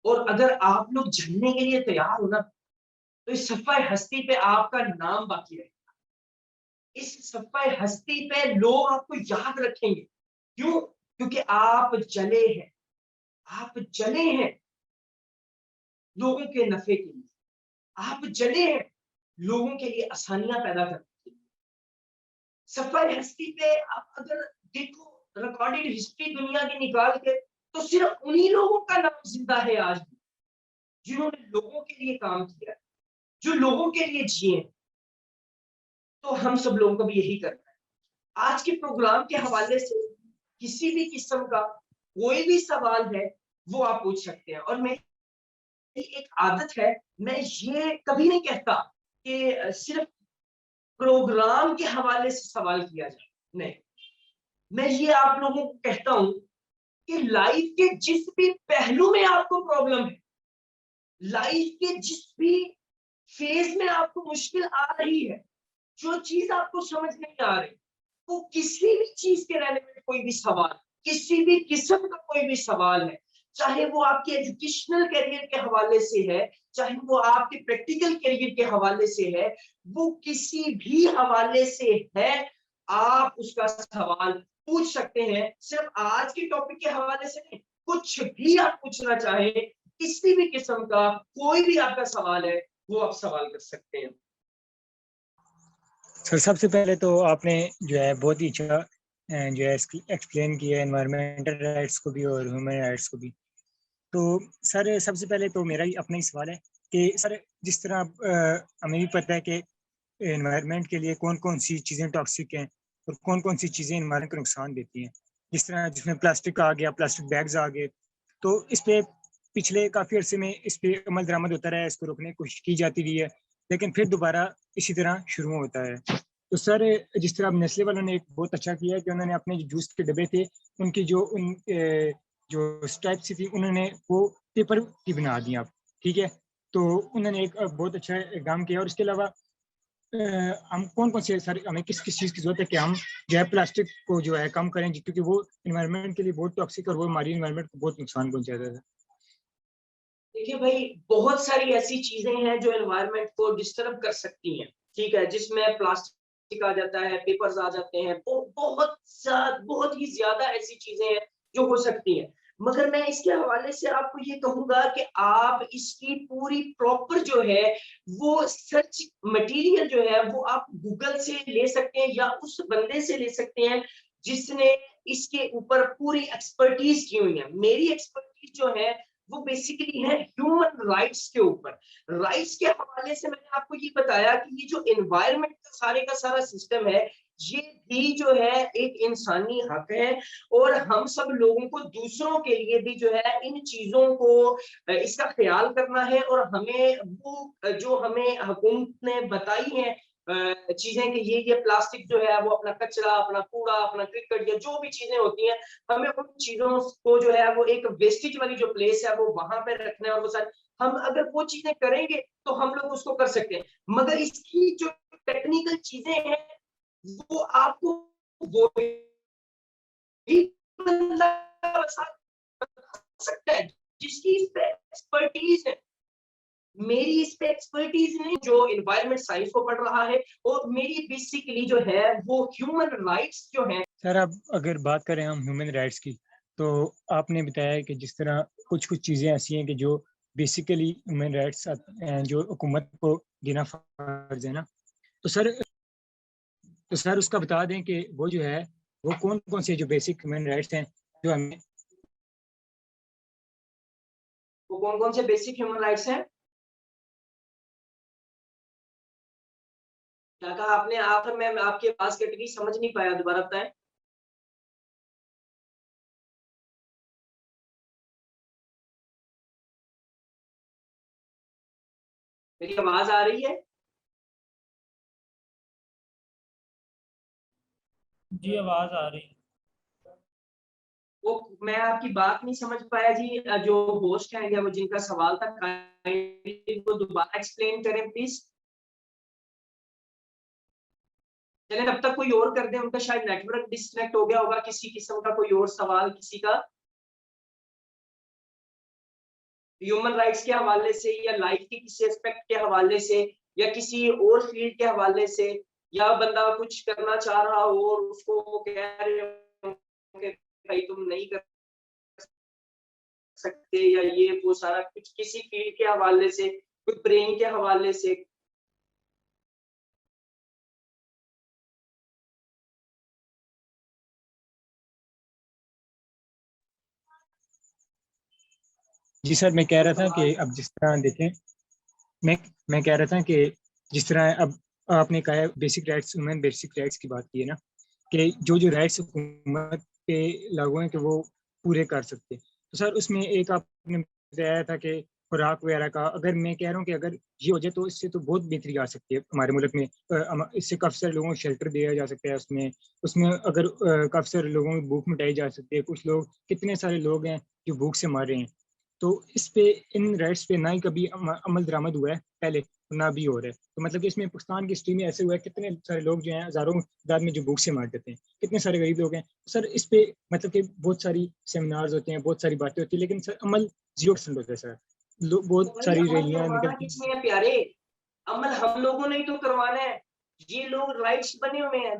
और अगर आप लोग जलने के लिए तैयार हो ना, तो इस सफ़े हस्ती पे आपका नाम बाकी रहेगा, इस सफ़े हस्ती पे लोग आपको याद रखेंगे। क्यों? क्योंकि आप जले हैं, आप जले हैं लोगों के नफे के लिए, आप जले हैं लोगों के लिए आसानियां पैदा करने के लिए। सफ़े हस्ती पे आप अगर देखो रिकॉर्डेड हिस्ट्री दुनिया की निकाल के, तो सिर्फ उन्हीं लोगों का नाम जिंदा है आज भी, जिन्होंने लोगों के लिए काम किया, जो लोगों के लिए जिए। तो हम सब लोगों को भी यही करना है। आज के प्रोग्राम के हवाले से किसी भी किस्म का कोई भी सवाल है वो आप पूछ सकते हैं, और मेरी एक आदत है, मैं ये कभी नहीं कहता कि सिर्फ प्रोग्राम के हवाले से सवाल किया जाए, नहीं, मैं ये आप लोगों को कहता हूं कि लाइफ के जिस भी पहलू में आपको प्रॉब्लम है, लाइफ के जिस भी फेज में आपको मुश्किल आ रही है, जो चीज आपको समझ नहीं आ रही, वो किसी भी चीज के रेलेवेंट कोई भी सवाल, किसी भी किस्म का कोई भी सवाल है, चाहे वो आपके एजुकेशनल करियर के हवाले से है, चाहे वो आपके प्रैक्टिकल करियर के हवाले से है, वो किसी भी हवाले से है, आप उसका सवाल पूछ सकते हैं। सिर्फ आज के टॉपिक के हवाले से नहीं, कुछ भी आप पूछना चाहें, किसी भी किस्म का कोई भी आपका सवाल है, वो आप सवाल कर सकते हैं। सर सबसे पहले तो आपने जो है बहुत ही अच्छा जो है एक्सप्लेन किया एनवायरमेंटल राइट्स को भी और ह्यूमन राइट्स को भी। तो सर सबसे पहले तो मेरा ही अपना ही सवाल है कि सर जिस तरह हमें भी पता है कि एनवायरनमेंट के लिए कौन कौन सी चीज़ें टॉक्सिक हैं और कौन कौन सी चीज़ें एनवायरनमेंट को नुकसान देती हैं। जिस तरह जिसमें प्लास्टिक आ गया, प्लास्टिक बैग्स आ गए, तो इस पे पिछले काफ़ी अरसे में इस पे अमल दरामद होता रहा है, इसको रोकने की कोशिश की जाती रही है, लेकिन फिर दोबारा इसी तरह शुरू होता है। तो सर, जिस तरह अब नेस्ले वालों ने एक बहुत अच्छा किया है कि उन्होंने अपने जो जूस के डब्बे थे, उनकी जो स्ट्राइप्स थी, उन्होंने वो पेपर की बना दी आप, ठीक है। तो उन्होंने एक बहुत अच्छा काम किया। और इसके अलावा हम कौन कौन से सर, हमें किस किस चीज़ की जरूरत है कि हम जो है प्लास्टिक को जो है कम करें, क्योंकि वो इन्वायरमेंट के लिए बहुत टॉक्सिक और वो हमारी इन्वायरमेंट को बहुत नुकसान पहुंचाता है। देखिए भाई, बहुत सारी ऐसी चीजें हैं जो एनवायरनमेंट को डिस्टर्ब कर सकती हैं, ठीक है, जिसमें प्लास्टिक आ जाता है, पेपर्स आ जाते हैं, बहुत ही ज्यादा ऐसी चीजें हैं जो हो सकती हैं। मगर मैं इसके हवाले से आपको ये कहूंगा कि आप इसकी पूरी प्रॉपर जो है वो सर्च मटेरियल जो है वो आप गूगल से ले सकते हैं या उस बंदे से ले सकते हैं जिसने इसके ऊपर पूरी एक्सपर्टीज की हुई है। मेरी एक्सपर्टीज जो है वो बेसिकली है ह्यूमन राइट्स के ऊपर। राइट्स के हवाले से मैंने आपको ये बताया कि ये जो एनवायरनमेंट का सारा सिस्टम है, ये भी जो है एक इंसानी हक है और हम सब लोगों को दूसरों के लिए भी जो है इन चीजों को इसका ख्याल करना है। और हमें वो जो हमें हुकूमत ने बताई है चीजें कि ये प्लास्टिक जो है वो अपना कचरा, अपना कूड़ा, अपना क्रिकेट या जो भी चीजें होती हैं, हमें उन चीजों को जो है वो एक वेस्टेज वाली जो प्लेस है वो वहां पे रखना है। और वो सारी हम अगर वो चीजें करेंगे तो हम लोग उसको कर सकते हैं। मगर इसकी जो टेक्निकल चीजें हैं वो आपको वो ही बंदा बता सकता है जिसकी इस पे एक्सपर्टीज है। मेरी इस पे एक्सपर्टीज नहीं, जो एनवायरनमेंट साइंस को पढ़ रहा है, और मेरी बेसिकली जो है वो ह्यूमन राइट्स जो है। सर, अब अगर बात करें हम ह्यूमन राइट्स की, तो आपने बताया कि जिस तरह कुछ कुछ चीज़ें ऐसी हैं कि जो बेसिकली ह्यूमन राइट्स जो हुकूमत को देना फर्ज है ना। तो सर उसका बता दें कि वो जो है वो कौन कौन से जो बेसिक ह्यूमन राइट्स हैं जो हमें। वो कौन कौन से बेसिक ह्यूमन राइट्स हैं? क्या कहा आपने? आखिर में आपकी आवाज कट गई, समझ नहीं पाया, दोबारा बताएं। मेरी आवाज आ रही है? जी आवाज आ रही है। वो मैं आपकी बात नहीं समझ पाया जी। जो होस्ट है या वो जिनका सवाल था, काइंडली वो दोबारा एक्सप्लेन करें प्लीज। चलें तब तक कोई और कर दे, उनका शायद नेटवर्क डिस्कनेक्ट हो गया होगा, किसी किस्म का कोई और सवाल किसी का ह्यूमन राइट्स के हवाले से या लाइफ के किसी एस्पेक्ट के हवाले से या किसी और फील्ड के हवाले से, या बंदा कुछ करना चाह रहा हो और उसको वो कह रहे हो कि भाई तुम नहीं कर सकते, या ये वो सारा कुछ किसी फील्ड के हवाले से, कोई ब्रेन के हवाले से। जी सर, मैं कह रहा था कि अब जिस तरह देखें, मैं मैं कह रहा था कि जिस तरह अब आपने कहा है basic rights, human basic rights की बात की है ना, कि जो जो राइट्स हुकूमत पे लागू हैं कि वो पूरे कर सकते हैं। तो सर उसमें एक आपने बताया था कि खुराक वगैरह का, अगर मैं कह रहा हूँ कि अगर ये हो जाए तो इससे तो बहुत बेहतरी आ सकती है हमारे मुल्क में। इससे काफ़ी सारे लोगों को शेल्टर दिया जा सकता है। उसमें उसमें अगर काफ़ी सारे लोगों की भूख मिटाई जा सकती है। कुछ लोग, कितने सारे लोग हैं जो भूख से मर रहे हैं। तो इस पे, इन राइट्स पे ना ही कभी अमल दरामद हुआ है पहले, ना भी हो रहा है। तो मतलब कि इसमें पाकिस्तान की हिस्ट्री में ऐसे हुआ है, कितने सारे लोग जो हैं हजारों तादाद में जो भूख से मार देते हैं, कितने सारे गरीब लोग हैं। सर इस पे मतलब कि बहुत सारी सेमिनार्स होते हैं, बहुत सारी बातें होती है, लेकिन सर अमल 0% होता है सर। बहुत भाई सारी अमल रैलियां करवाना निकलती किसने है प्यारे? अमल हम लोगों ने ही तो करवाना है। ये लोग राइट्स बने हुए हैं,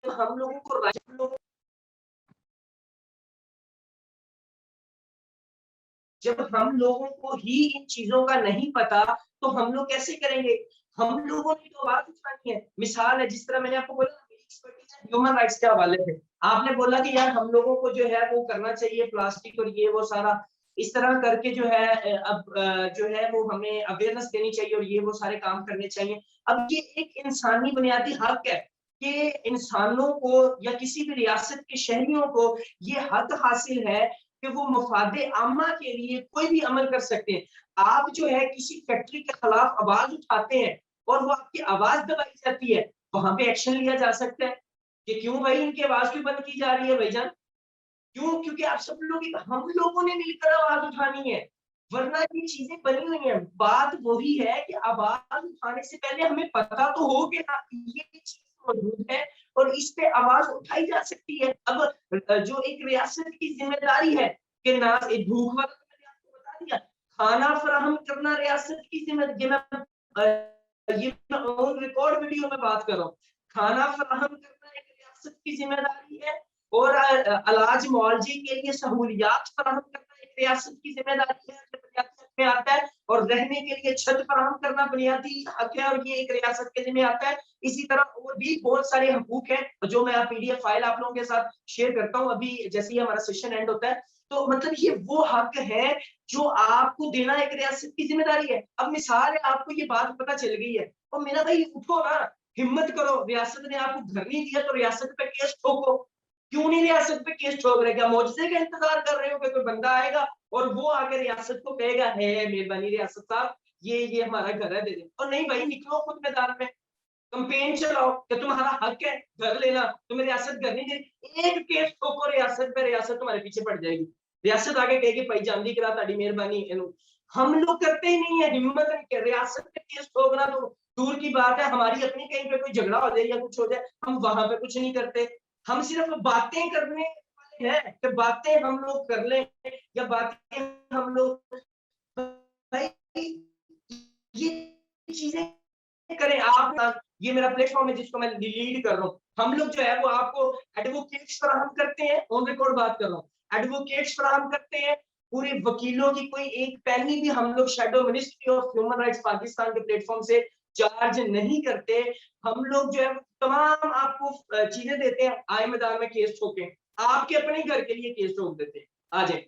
हम लोगों को राइट, जब हम लोगों को ही इन चीजों का नहीं पता तो हम लोग कैसे करेंगे? हम लोगों ने तो आवाज उठानी है। मिसाल है, जिस तरह मैंने आपको बोला, ह्यूमन राइट्स के हवाले से आपने बोला कि यार हम लोगों को जो है वो करना चाहिए प्लास्टिक और ये वो सारा इस तरह करके जो है अब जो है वो हमें अवेयरनेस देनी चाहिए और ये वो सारे काम करने चाहिए। अब ये एक इंसानी बुनियादी हक है कि इंसानों को या किसी भी रियासत के शहरियों को ये हक हासिल है कि वो मफादे आमा के लिए कोई भी अमल कर सकते हैं। आप जो है किसी फैक्ट्री के खिलाफ आवाज उठाते हैं और वो आपकी आवाज दबाई जाती है, वहां पे एक्शन लिया जा सकता है कि क्यों भाई इनकी आवाज क्यों बंद की जा रही है भाईजान, क्यों? क्योंकि आप सब लोग हम लोगों ने मिलकर आवाज उठानी है, वरना ये चीजें बनी हुई हैं। बात वही है कि आवाज उठाने से पहले हमें पता तो हो कि ये चीज मौजूद है और इस पे आवाज उठाई जा सकती है। अब जो एक रियासत की जिम्मेदारी है कि ना भूख वाला तो मैंने आपको बता दिया, खाना फराहम करना रियासत की जिम्मेदारी, ये ऑन रिकॉर्ड वीडियो में बात कर रहा हूँ। खाना फराहम करना एक रियासत की जिम्मेदारी है और इलाज मुआवजे के लिए सहूलियात फराहम करना एक रियासत की जिम्मेदारी है में आता है, और रहने के लिए छत फराहम करना बुनियादी हक है और ये एक रियासत के जिम्मे आता है। इसी तरह और भी बहुत सारे हकूक हैं जो मैं पीडीएफ फाइल आप लोगों के साथ शेयर करता हूँ अभी जैसे ही हमारा सेशन एंड होता है। तो मतलब ये वो हक है जो आपको देना एक रियासत की जिम्मेदारी है। अब मिसाल है आपको ये बात पता चल गई है और मेरा भाई उठो ना, हिम्मत करो, रियासत ने आपको घर नहीं दिया तो रियासत पे केस ठोको। क्यों नहीं रियासत पे केस ठोक रहे? क्या मौजूदे का इंतजार कर रहे हो कि कोई बंदा आएगा और वो आके रियासत को कहेगा है मेहरबानी रियासत साहब ये हमारा घर है दे दे? और नहीं भाई, निकलो खुद मैदान में, कंपेन चलाओ कि तुम्हारा हक है घर लेना, तुम्हें रियासत घर नहीं दे रही। एक केस ठोको रियासत पे, रियासत तुम्हारे पीछे पड़ जाएगी। रियासत आगे कहेगी भाई जान करा ताड़ी मेहरबानी। हम लोग करते ही नहीं है, हिम्मत नहीं कर। रियासत पे केस ठोकना तो दूर की बात है, हमारी अपनी कहीं पे कोई झगड़ा हो जाए या कुछ हो जाए हम वहां पे कुछ नहीं करते। हम सिर्फ बातें करने वाले हैं कि बातें हम लोग कर लें या बातें हम लोग भाई ये चीजें करें। आप ये मेरा प्लेटफॉर्म है जिसको मैं लीड कर रहा हूँ। हम लोग जो है वो आपको एडवोकेट्स फराहम करते हैं, ऑन रिकॉर्ड बात कर रहा हूँ, एडवोकेट्स फराहम करते हैं। पूरे वकीलों की कोई एक पैनी भी हम लोग shadow ministry of human rights Pakistan के प्लेटफॉर्म से चार्ज नहीं करते। हम लोग जो है तमाम आपको चीजें देते हैं, आए मैदान में केस ठोके, आपके अपने घर के लिए केस ठोक देते हैं। आ जाए,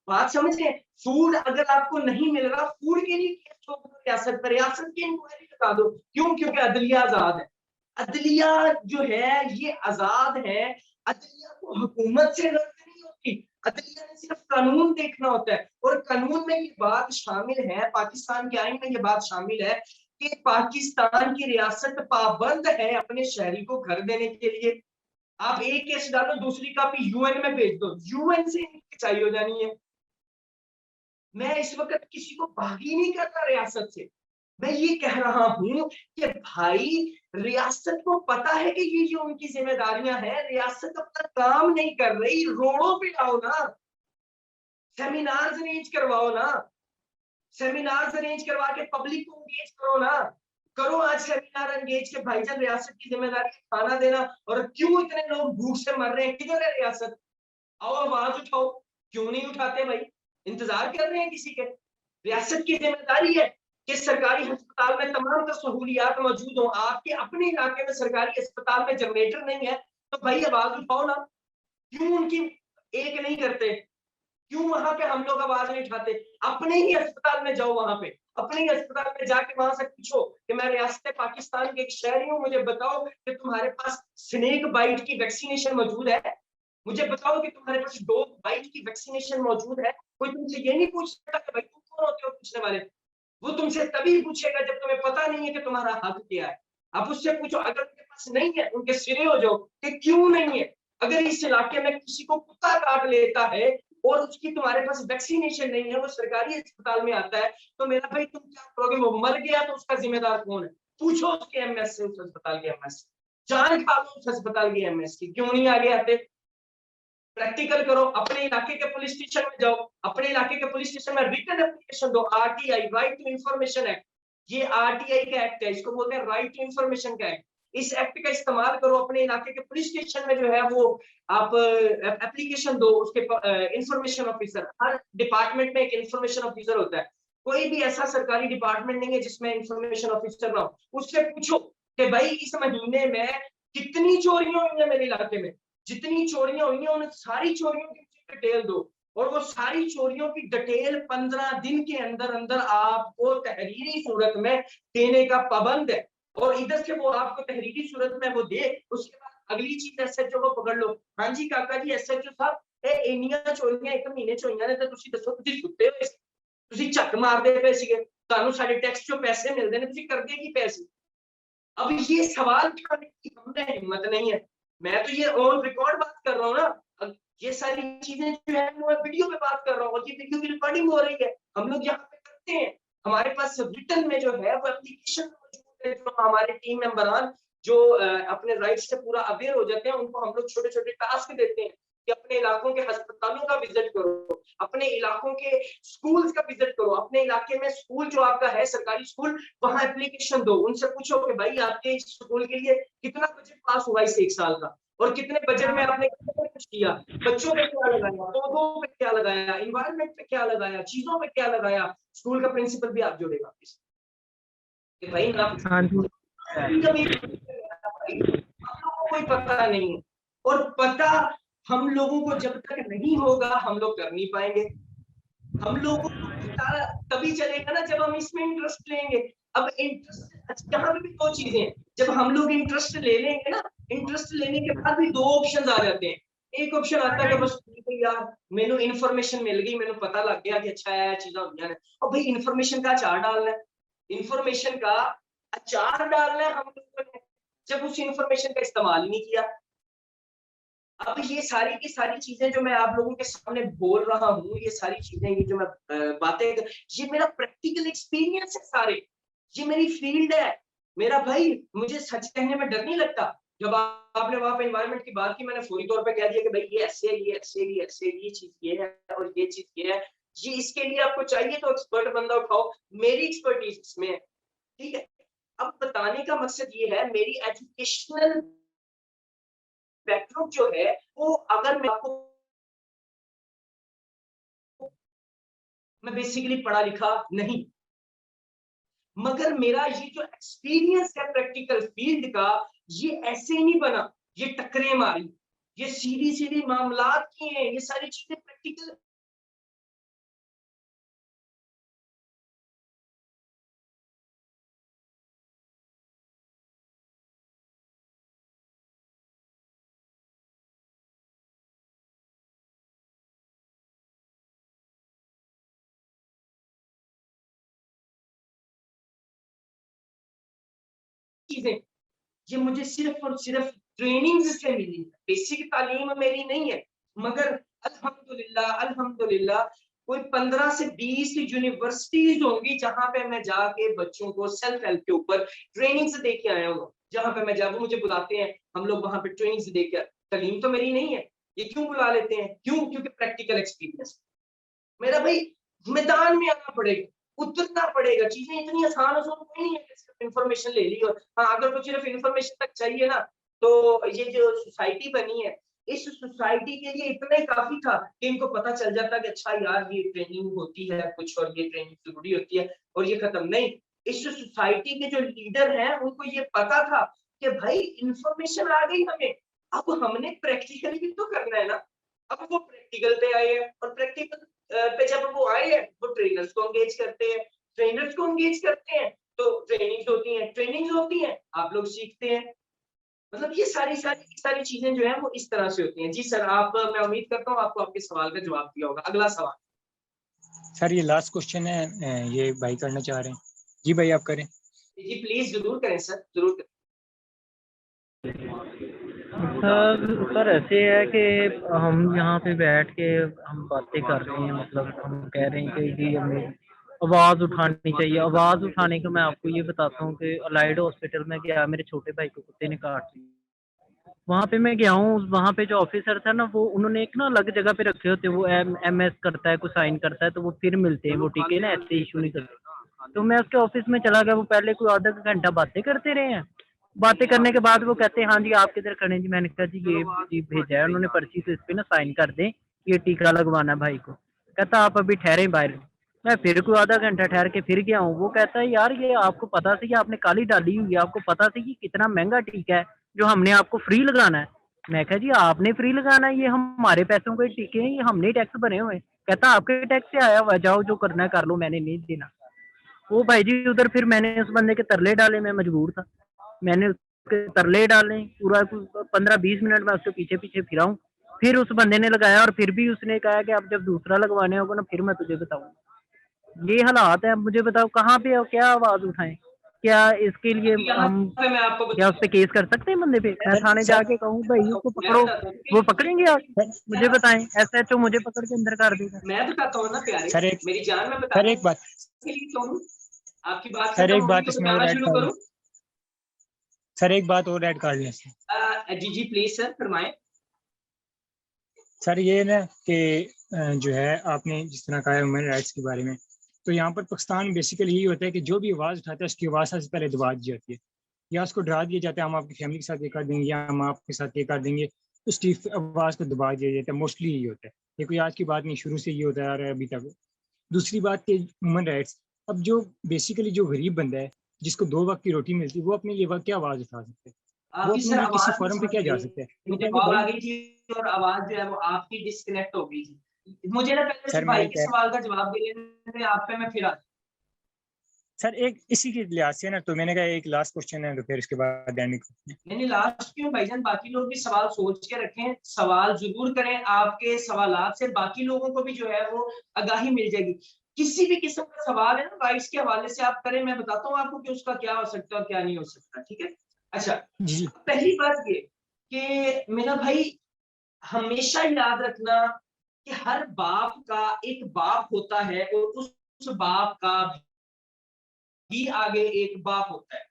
बात समझ रहे हैं? फूड अगर आपको नहीं मिल रहा, फूड के लिए केस ठोक दो रियासत पर, रियासत की इंक्वायरी लगा दो। क्यों? क्योंकि अदलिया आजाद है। अदलिया जो है ये आजाद है। अदलिया को हुकूमत से लड़नी नहीं होती, अदलिया ने सिर्फ कानून देखना होता है। और कानून में ये बात शामिल है, पाकिस्तान के आईन में ये बात शामिल है कि पाकिस्तान की रियासत पाबंद है अपने शहरी को घर देने के लिए। आप एक केस डालो, दूसरी कॉपी यूएन में भेज दो, यूएन से खिंचाई हो जानी है। मैं इस वक्त किसी को बागी नहीं करता रियासत से, मैं ये कह रहा हूं कि भाई रियासत को पता है कि ये उनकी जिम्मेदारियां हैं, रियासत अपना काम नहीं कर रही, रोडों पे आओ ना, सेमिनार्स अरेंज करवाओ ना, सेमिनार्स अरेंज करवा के पब्लिक को एंगेज करो ना, करो आज सेमिनार एंगेज के भाईजान रियासत की जिम्मेदारी खाना देना। और क्यों इतने लोग भूख से मर रहे हैं, किधर है रियासत? आओ आवाज उठाओ। क्यों नहीं उठाते भाई? इंतजार कर रहे हैं किसी के? रियासत की जिम्मेदारी है कि सरकारी अस्पताल में तमाम सहूलियात मौजूद हो। आपके अपने इलाके में सरकारी अस्पताल में जनरेटर नहीं है तो भाई आवाज उठाओ ना। क्यों उनकी एक नहीं करते? क्यों वहां पे हम लोग आवाज नहीं उठाते? अपने ही अस्पताल में जाओ, वहां पे अपने ही अस्पताल में जाके वहां से पूछो कि मैं रियासत पाकिस्तान के एक शहरी हूँ, मुझे बताओ कि तुम्हारे पास स्नेक बाइट की वैक्सीनेशन मौजूद है, मुझे बताओ कि तुम्हारे पास डॉग बाइट की वैक्सीनेशन मौजूद है। कोई तुमसे ये नहीं पूछ सकता कि भाई तुम कौन होते हो पूछने वाले? वो तुमसे तभी पूछेगा जब तुम्हें पता नहीं है कि तुम्हारा हक क्या है। आप उससे पूछो, अगर उनके पास नहीं है उनके सिरे हो जाओ कि क्यों नहीं है। अगर इस इलाके में किसी को कुत्ता काट लेता है और उसकी तुम्हारे पास वैक्सीनेशन नहीं है, वो सरकारी अस्पताल में आता है, तो मेरा भाई तुम क्या करोगे? वो मर गया तो उसका जिम्मेदार कौन है? पूछो उसके एमएस से, उस अस्पताल के एमएस से, जान खा लो उस अस्पताल के एमएस की, क्यों नहीं आगे आते? प्रैक्टिकल करो, अपने इलाके के पुलिस स्टेशन में जाओ, अपने इलाके के पुलिस स्टेशन में रिटन एप्लीकेशन दो, RTI, right to information act. ये आरटीआई का एक्ट है, इसको बोलते हैं राइट टू इंफॉर्मेशन का एक्ट। इस एक्ट का इस्तेमाल करो, अपने इलाके के पुलिस स्टेशन में जो है वो आप एप्लीकेशन दो। उसके इंफॉर्मेशन ऑफिसर, हर डिपार्टमेंट में एक इंफॉर्मेशन ऑफिसर होता है, कोई भी ऐसा सरकारी डिपार्टमेंट नहीं है जिसमें इंफॉर्मेशन ऑफिसर ना हो। उससे पूछो कि भाई इस महीने में कितनी चोरियां हुई हैं मेरे इलाके में, जितनी चोरियां हुई हैं उन सारी चोरियों की डिटेल दो, और वो सारी चोरियों की डिटेल 15 दिन के अंदर अंदर आपको तहरीरी सूरत में देने का पाबंद है। और इधर से वो आपको तहरीरी सूरत में वो दे, उसके बाद अगली चीज एसएचओ को पकड़ लो। हाँ जी काका जी एसएचओ साहब, ਇਹ ਇੰਨੀਆਂ ਚੋਰੀਆਂ ਇੱਕ ਮਹੀਨੇ ਚ ਹੋਈਆਂ ਨੇ ਤੇ ਤੁਸੀਂ ਦੱਸੋ ਤੁਸੀਂ ਸੁੱਤੇ ਹੋਏ ਸੀ, ਤੁਸੀਂ ਝੱਕ ਮਾਰਦੇ ਪਏ ਸੀਗੇ, ਤੁਹਾਨੂੰ ਸਾਡੇ ਟੈਕਸ ਚੋਂ ਪੈਸੇ ਮਿਲਦੇ ਨੇ, ਤੁਸੀਂ ਕਰਦੇ ਕੀ ਪੈਸੇ? अब ये सवाल उठाने की हमने हिम्मत नहीं है। मैं तो ये ऑन रिकॉर्ड बात कर रहा हूँ ना, अब ये सारी चीजें जो है मैं वीडियो पे बात कर रहा हूँ और ये वीडियो की रिकॉर्डिंग हो रही है, हम लोग यहाँ पे करते हैं। हमारे पास रिटर्न में जो है वो एप्लीकेशन मौजूद है, जो हमारे टीम मेंबरान जो अपने राइट्स से पूरा अवेयर हो जाते हैं, उनको हम लोग छोटे छोटे टास्क देते हैं कि अपने इलाकों के अस्पतालों का विजिट करो, अपने इलाकों के स्कूल्स का विजिट करो, अपने इलाके में स्कूल जो आपका है सरकारी स्कूल, वहां एप्लीकेशन दो, उनसे पूछो कि भाई आपके स्कूल के लिए कितना बजट पास हुआ इस 1 साल का, और कितने बजट में आपने कुछ किया, बच्चों पे क्या लगाया, पौधों पे क्या लगाया, इन्वायरमेंट पे क्या लगाया, चीजों पे क्या लगाया। स्कूल का प्रिंसिपल भी आप जोड़ेगा कि भाई ना हम लोगों को कोई पता नहीं है, और पता हम लोगों को जब तक नहीं होगा हम लोग कर नहीं पाएंगे। हम लोगों को तभी चलेगा ना जब हम इसमें इंटरेस्ट लेंगे। अब इंटरेस्ट यहाँ पे भी 2 चीजें हैं, जब हम लोग इंटरेस्ट ले लेंगे ना, इंटरेस्ट लेने के बाद भी 2 ऑप्शन आ जाते हैं। एक ऑप्शन आता है कि बस यार मैंने इन्फॉर्मेशन मिल गई, मैंने पता लग गया कि अच्छा है चीजें होंगी ने, और भाई इन्फॉर्मेशन का अचार डालना है, इन्फॉर्मेशन का अचार डालना है हम लोगों ने, जब उस इन्फॉर्मेशन का इस्तेमाल ही नहीं किया। अब ये सारी की सारी चीजें जो मैं आप लोगों के सामने बोल रहा हूँ, ये सारी चीजें, ये जो मैं बातें, ये मेरा प्रैक्टिकल एक्सपीरियंस है सारे, ये मेरी फील्ड है मेरा भाई। मुझे सच कहने में डर नहीं लगता। जब आपने वहां पे एनवायरनमेंट की बात की, मैंने फौरी तौर पे कह दिया कि भाई ये ऐसे है, ये ऐसे है, ये ऐसे है, ये चीज ये है और ये चीज ये है, ये इसके लिए आपको चाहिए तो एक्सपर्ट बंदा उठाओ, मेरी एक्सपर्टीज इसमें है, ठीक है। अब बताने का मकसद ये है, मेरी एजुकेशनल बैकग्राउंड जो है वो, अगर मैं आपको, मैं बेसिकली पढ़ा लिखा नहीं, मगर मेरा ये जो एक्सपीरियंस है प्रैक्टिकल फील्ड का, ये ऐसे नहीं बना, ये टकरे मारी, ये सीधी सीधी मामलात की हैं, ये सारी चीजें प्रैक्टिकल। चीजें ये मुझे सिर्फ और सिर्फ ट्रेनिंग से मिली है, बेसिक तालीम मेरी नहीं है, मगर अल्हम्दुलिल्लाह अल्हम्दुलिल्लाह कोई 15 से 20 यूनिवर्सिटीज होंगी जहां पे मैं जाके बच्चों को सेल्फ हेल्प के ऊपर ट्रेनिंग दे के आया हूँ। जहां पे मैं जाऊँ मुझे बुलाते हैं, हम लोग वहां पे ट्रेनिंग दे के, तालीम तो मेरी नहीं है, ये क्यों बुला लेते हैं, क्यों? क्योंकि प्रैक्टिकल एक्सपीरियंस मेरा भाई, मैदान में आना पड़ेगा, उतरना पड़ेगा, चीजें इतनी आसान नहीं है कि सिर्फ इन्फॉर्मेशन ले ली। और हाँ, अगर तो सिर्फ इन्फॉर्मेशन तक चाहिए ना, तो ये जो सोसाइटी बनी है, इस सोसाइटी के लिए इतना ही काफी था कि इनको पता चल जाता कि अच्छा यार ये ट्रेनिंग होती है कुछ, और ये ट्रेनिंग जरूरी होती है, और ये खत्म नहीं। इस सोसाइटी के जो लीडर हैं उनको ये पता था कि भाई इंफॉर्मेशन आ गई हमें, अब हमने प्रैक्टिकली भी तो करना है ना। अब वो प्रैक्टिकल पे आए हैं, और प्रैक्टिकल पे जब वो आए हैं, वो ट्रेनर्स को एंगेज करते हैं, ट्रेनर्स को एंगेज करते हैं तो ट्रेनिंग्स होती हैं, आप लोग सीखते हैं। मतलब ये सारी चीजें जो है वो इस तरह से होती हैं। जी सर, आप, मैं उम्मीद करता हूँ आपको आपके सवाल का जवाब दिया होगा। अगला सवाल सर, ये लास्ट क्वेश्चन है, ये भाई करना चाह रहे हैं। जी भाई, आप करें। जी प्लीज जरूर करें सर, जरूर करें। सर ऐसे है कि हम यहाँ पे बैठ के हम बातें कर रहे हैं, मतलब हम कह रहे हैं कि जी हमें आवाज़ उठानी चाहिए। आवाज़ उठाने का मैं आपको ये बताता हूँ कि अलाइड हॉस्पिटल में गया, मेरे छोटे भाई को कुत्ते ने काट लिया। वहाँ पे मैं गया हूँ, वहाँ पे जो ऑफिसर था ना, वो उन्होंने एक ना अलग जगह पे रखे होते, वो MS करता है, कुछ साइन करता है, तो वो फिर मिलते हैं, वो टीके ना ऐसे इशू नहीं करते। तो मैं उसके ऑफिस में चला गया, वो पहले कोई आधा घंटा बातें करते रहे हैं। बातें करने के बाद वो कहते हैं हाँ जी आप किधर खड़े हैं जी। मैंने कहा जी ये जी भेजा है उन्होंने पर्ची, से इस पे ना साइन कर दें, ये टीका लगवाना है भाई को। कहता आप अभी ठहरे बाहर। मैं फिर कोई आधा घंटा ठहर के फिर गया हूँ। वो कहता है यार ये आपको पता थी कि आपने काली डाली हुई है, आपको पता थी कि कितना महंगा टीका है, जो हमने आपको फ्री लगाना है। मैं कहा जी आपने फ्री लगाना है, ये हमारे पैसों के टिके हैं, ये हमने टैक्स भरे हुए हैं। कहता आपके टैक्स से आया हुआ, जाओ जो करना है कर लो, मैंने नहीं देना। वो भाई जी उधर फिर मैंने उस बंदे के तरले डाले, मैं मजबूर था, मैंने उसके तरले डाले पूरा 15-20 मिनट में उसके पीछे पीछे फिरा हूँ। फिर उस बंदे ने लगाया और फिर भी उसने कहा कि अब जब दूसरा लगवाने होगा ना फिर मैं तुझे बताऊंगा। ये हालात है। अब मुझे बताओ कहाँ पे हो, क्या आवाज उठाएं, क्या इसके लिए अभी यहाँ हम पे मैं आपको क्या उस पे केस कर सकते हैं बंदे पे? मैं सर थाने सर जाके कहूँ भाई उसको मैं पकड़ो, बताता हूँ वो कि पकड़ेंगे? आप मुझे बताएं, SHO मुझे पकड़ के अंदर कर देगा? मैं बताता हूँ ना प्यारे, सर एक मेरी जान, मैं सर बताने एक बात के लिए तो हूँ। आपकी बात सर खत्म एक होगी बात तो इसमें और बताना ऐड शुरू कर लें। करूँ। सर एक बात और ऐड कर लें इसमें। जी जी प्लीज सर फरमाएं। सर ये ना कि जो है आपने जिस तरह कहा है ह्यूमन राइट्स के बारे में, तो यहाँ पर पाकिस्तान बेसिकली यही होता है कि जो भी आवाज़ उठाता है उसकी आवाज़ सबसे पहले दबा दी जाती है, या उसको डरा दिया जाता है हम आपकी फैमिली के साथ ये कर देंगे या हम आपके साथ ये कर देंगे, उसकी आवाज़ को दबा दिया जाता है। मोस्टली यही होता है, ये कोई आज की बात नहीं, शुरू से ये होता आ रहा है अभी तक। दूसरी बात कि ह्यूमन राइट्स, अब जो बेसिकली जो गरीब बंदा है जिसको 2 वक्त की रोटी मिलती है वो अपने लिए क्या आवाज़ उठा सकता है? वो आपकी अपने सर लिए किसी आवाज नहीं फोरम पे समझ क्या जा रही, सकता है? वो मुझे कहेगा कॉल आ भाई गई थी और आवाज जो है वो आपकी डिस्कनेक्ट हो गई थी। मुझे ना पहले से सर भाई मैं के सवाल का जवाब देने में आप पे मैं फिर सर एक इसी के लिहाज से ना, तो मैंने कहा एक लास्ट क्वेश्चन है तो फिर उसके बाद एंड करते हैं। नहीं लास्ट क्यों भाईजान, बाकी लोग भी सवाल सोच के रखें, सवाल जरूर करें। आपके सवालात से बाकी लोगों को भी जो है वो आगाही मिल जाएगी। किसी भी किस्म का सवाल है ना राइट्स के हवाले से आप करें, मैं बताता हूँ आपको कि उसका क्या हो सकता है और क्या नहीं हो सकता। ठीक है, अच्छा जी पहली बात ये कि मेरा भाई हमेशा याद रखना कि हर बाप का एक बाप होता है और उस बाप का भी आगे एक बाप होता है।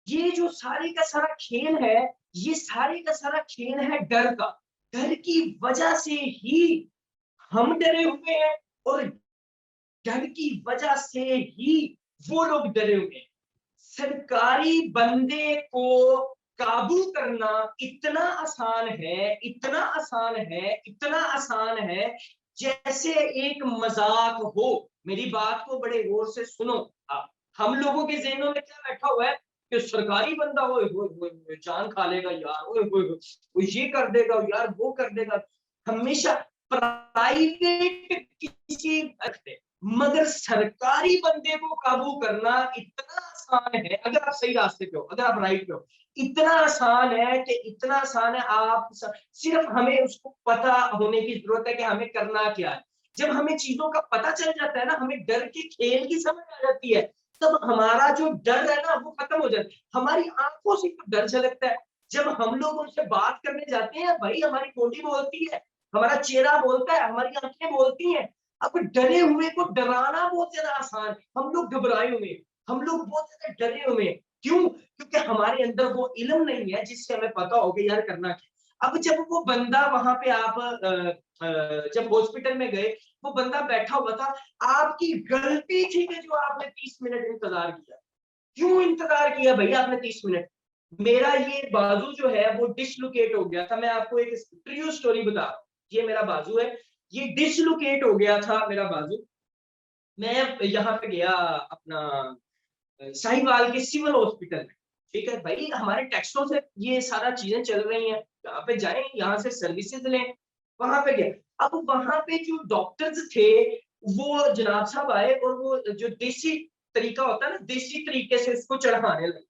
ये जो सारे का सारा खेल है, ये सारे का सारा खेल है डर का। डर की वजह से ही हम डरे हुए हैं और डर की वजह से ही वो लोग डरे हुए हैं। सरकारी बंदे को काबू करना इतना आसान है, इतना आसान है, इतना आसान है जैसे एक मजाक हो। मेरी बात को बड़े गौर से सुनो आप। हम लोगों के ज़हनों में क्या बैठा हुआ है कि सरकारी बंदा ओए जान खा लेगा यार, ओए वो ये कर देगा यार, वो कर देगा। हमेशा प्राइवेट किसी मगर सरकारी बंदे को काबू करना इतना आसान है अगर आप सही रास्ते पे हो, अगर आप राइट पे हो। इतना आसान है कि इतना आसान है, आप सिर्फ हमें उसको पता होने की जरूरत है कि हमें करना क्या है। जब हमें चीजों का पता चल जाता है ना, हमें डर के खेल की समझ आ जाती है, तब हमारा जो डर है ना वो खत्म हो जाता है। हमारी आंखों से तो डर झलकता है। जब हम लोग उनसे बात करने जाते हैं भाई, हमारी बॉडी बोलती है, हमारा चेहरा बोलता है, हमारी आंखें बोलती हैं। अब डरे हुए को डराना बहुत ज्यादा आसान है। हम लोग घबराए हुए, हम लोग बहुत ज्यादा डरे हुए। क्यों? क्योंकि हमारे अंदर वो इल्म नहीं है जिससे हमें पता हो कि यार करना क्या। अब जब वो बंदा वहां पे आप जब हॉस्पिटल में गए, वो बंदा बैठा हुआ था, आपकी गलती थी कि जो आपने 30 मिनट इंतजार किया। क्यों इंतजार किया भैया आपने 30 मिनट? मेरा ये बाजू जो है वो डिसलोकेट हो गया था। मैं आपको एक ट्रू स्टोरी बता रहा हूँ। ये मेरा बाजू है, ये डिसलोकेट हो गया था मेरा बाजू। मैं यहाँ पे गया अपना साहिवाल के सिविल हॉस्पिटल में। ठीक है भाई, हमारे टैक्सों से ये सारा चीजें चल रही हैं, यहाँ पे जाएं, यहाँ से सर्विसेज लें। वहां पे गए, अब वहां पे जो डॉक्टर्स थे वो जनाब साहब आए और वो जो देसी तरीका होता है ना, देसी तरीके से इसको चढ़ाने लगे।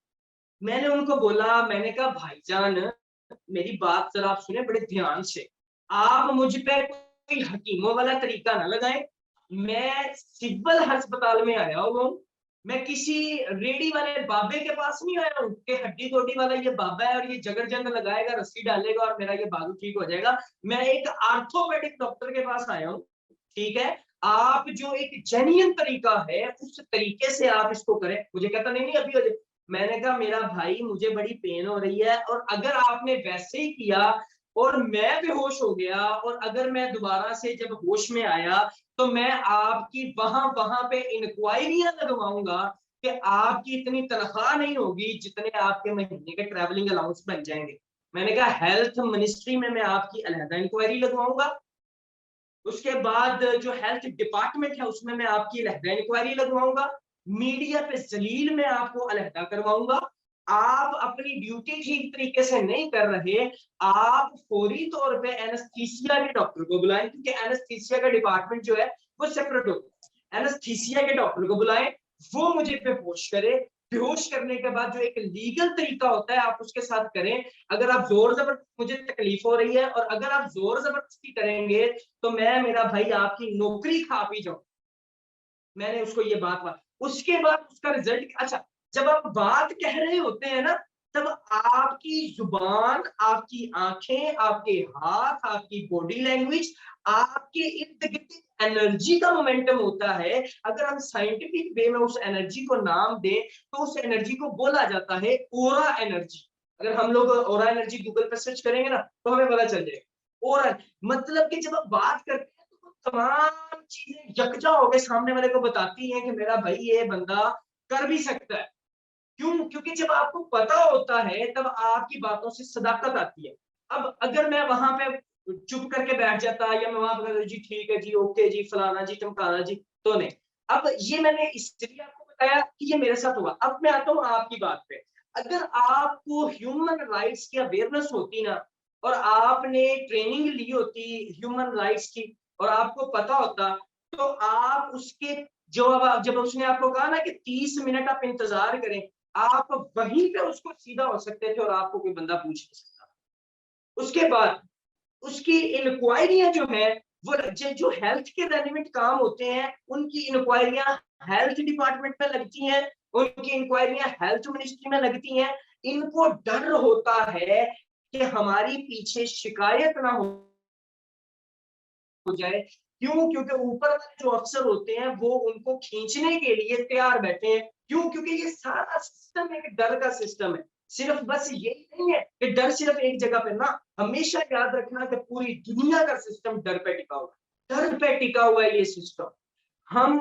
मैंने उनको बोला, मैंने कहा भाईजान मेरी बात जरा आप सुने बड़े ध्यान से। आप मुझ पे कोई हकीमों वाला तरीका ना लगाएं। मैं सिविल अस्पताल में आया हूँ, मैं किसी रेडी वाले बाबे के पास नहीं आया हूँ कि हड्डी गोडी वाला ये बाबा है और ये जगरजंग लगाएगा, रस्सी डालेगा और मेरा ये बाजू ठीक हो जाएगा। मैं एक आर्थोपेडिक डॉक्टर के पास आया हूँ। ठीक है, आप जो एक जेन्युइन तरीका है उस तरीके से आप इसको करें। मुझे कहता नहीं अभी हो जाए। मैंने कहा मेरा भाई मुझे बड़ी पेन हो रही है, और अगर आपने वैसे ही किया और मैं बेहोश हो गया और अगर मैं दोबारा से जब होश में आया तो मैं आपकी वहां वहां पे इंक्वायरियां लगवाऊंगा कि आपकी इतनी तनख्वाह नहीं होगी जितने आपके महीने के ट्रैवलिंग अलाउंस बन जाएंगे। मैंने कहा हेल्थ मिनिस्ट्री में मैं आपकी अलहदा इंक्वायरी लगवाऊंगा, उसके बाद जो हेल्थ डिपार्टमेंट है उसमें मैं आपकी अलहदा इंक्वायरी लगवाऊंगा, मीडिया पे जलील में आपको अलहदा करवाऊंगा। आप अपनी ड्यूटी ठीक तरीके से नहीं कर रहे, आप फौरी तौर पे एनेस्थीसिया के डॉक्टर को बुलाएं, क्योंकि एनेस्थीसिया का डिपार्टमेंट जो है वो सेपरेट होता है। एनेस्थीसिया के डॉक्टर को बुलाएं, वो मुझे बेहोश करे, बेहोश करने के बाद जो एक लीगल तरीका होता है आप उसके साथ करें। अगर आप जोर जबरदस्ती, मुझे तकलीफ हो रही है और अगर आप जोर जबरदस्ती करेंगे तो मैं, मेरा भाई, आपकी नौकरी खा भी जाऊं। मैंने उसको ये बात उसके बाद उसका रिजल्ट, अच्छा, जब आप बात कह रहे होते हैं ना, तब आपकी जुबान, आपकी आंखें, आपके हाथ, आपकी बॉडी लैंग्वेज, आपके इर्द गिर्द एनर्जी का मोमेंटम होता है। अगर हम साइंटिफिक वे में उस एनर्जी को नाम दें तो उस एनर्जी को बोला जाता है ओरा एनर्जी। अगर हम लोग ओरा एनर्जी गूगल पर सर्च करेंगे ना तो हमें पता चल जाएगा। ओरा मतलब कि जब आप बात करते हैं तो तमाम चीजें यकजा होकर सामने वाले को बताती हैं कि मेरा भाई ये बंदा कर भी सकता है। क्यों? क्योंकि जब आपको पता होता है तब आपकी बातों से सदाकत आती है। अब अगर मैं वहां पे चुप करके बैठ जाता या मैं वहां पर जी ठीक है जी, ओके जी, फलाना जी, चमकाना जी, तो नहीं। अब ये मैंने इसलिए आपको बताया कि ये मेरे साथ हुआ। अब मैं आता हूँ आपकी बात पे। अगर आपको ह्यूमन राइट्स की अवेयरनेस होती ना, और आपने ट्रेनिंग ली होती ह्यूमन राइट्स की, और आपको पता होता, तो आप उसके जब उसने आपको कहा ना कि 30 मिनट आप इंतजार करें, आप वहीं पे उसको सीधा हो सकते थे और आपको कोई बंदा पूछ नहीं सकता। उसके बाद उसकी इंक्वायरियां जो है वो जो हेल्थ के रेलिवेंट काम होते हैं, उनकी इंक्वायरियां हेल्थ डिपार्टमेंट में लगती हैं, उनकी इंक्वायरियां हेल्थ मिनिस्ट्री में लगती हैं। इनको डर होता है कि हमारी पीछे शिकायत ना हो जाए। क्यों? क्योंकि ऊपर वाले जो अफसर होते हैं वो उनको खींचने के लिए तैयार बैठे हैं। क्यों? क्योंकि ये सारा सिस्टम एक डर का सिस्टम है। सिर्फ बस यही नहीं है कि डर सिर्फ एक जगह पे ना, हमेशा याद रखना कि पूरी दुनिया का सिस्टम डर पे टिका हुआ है। डर पे टिका हुआ है ये सिस्टम। हम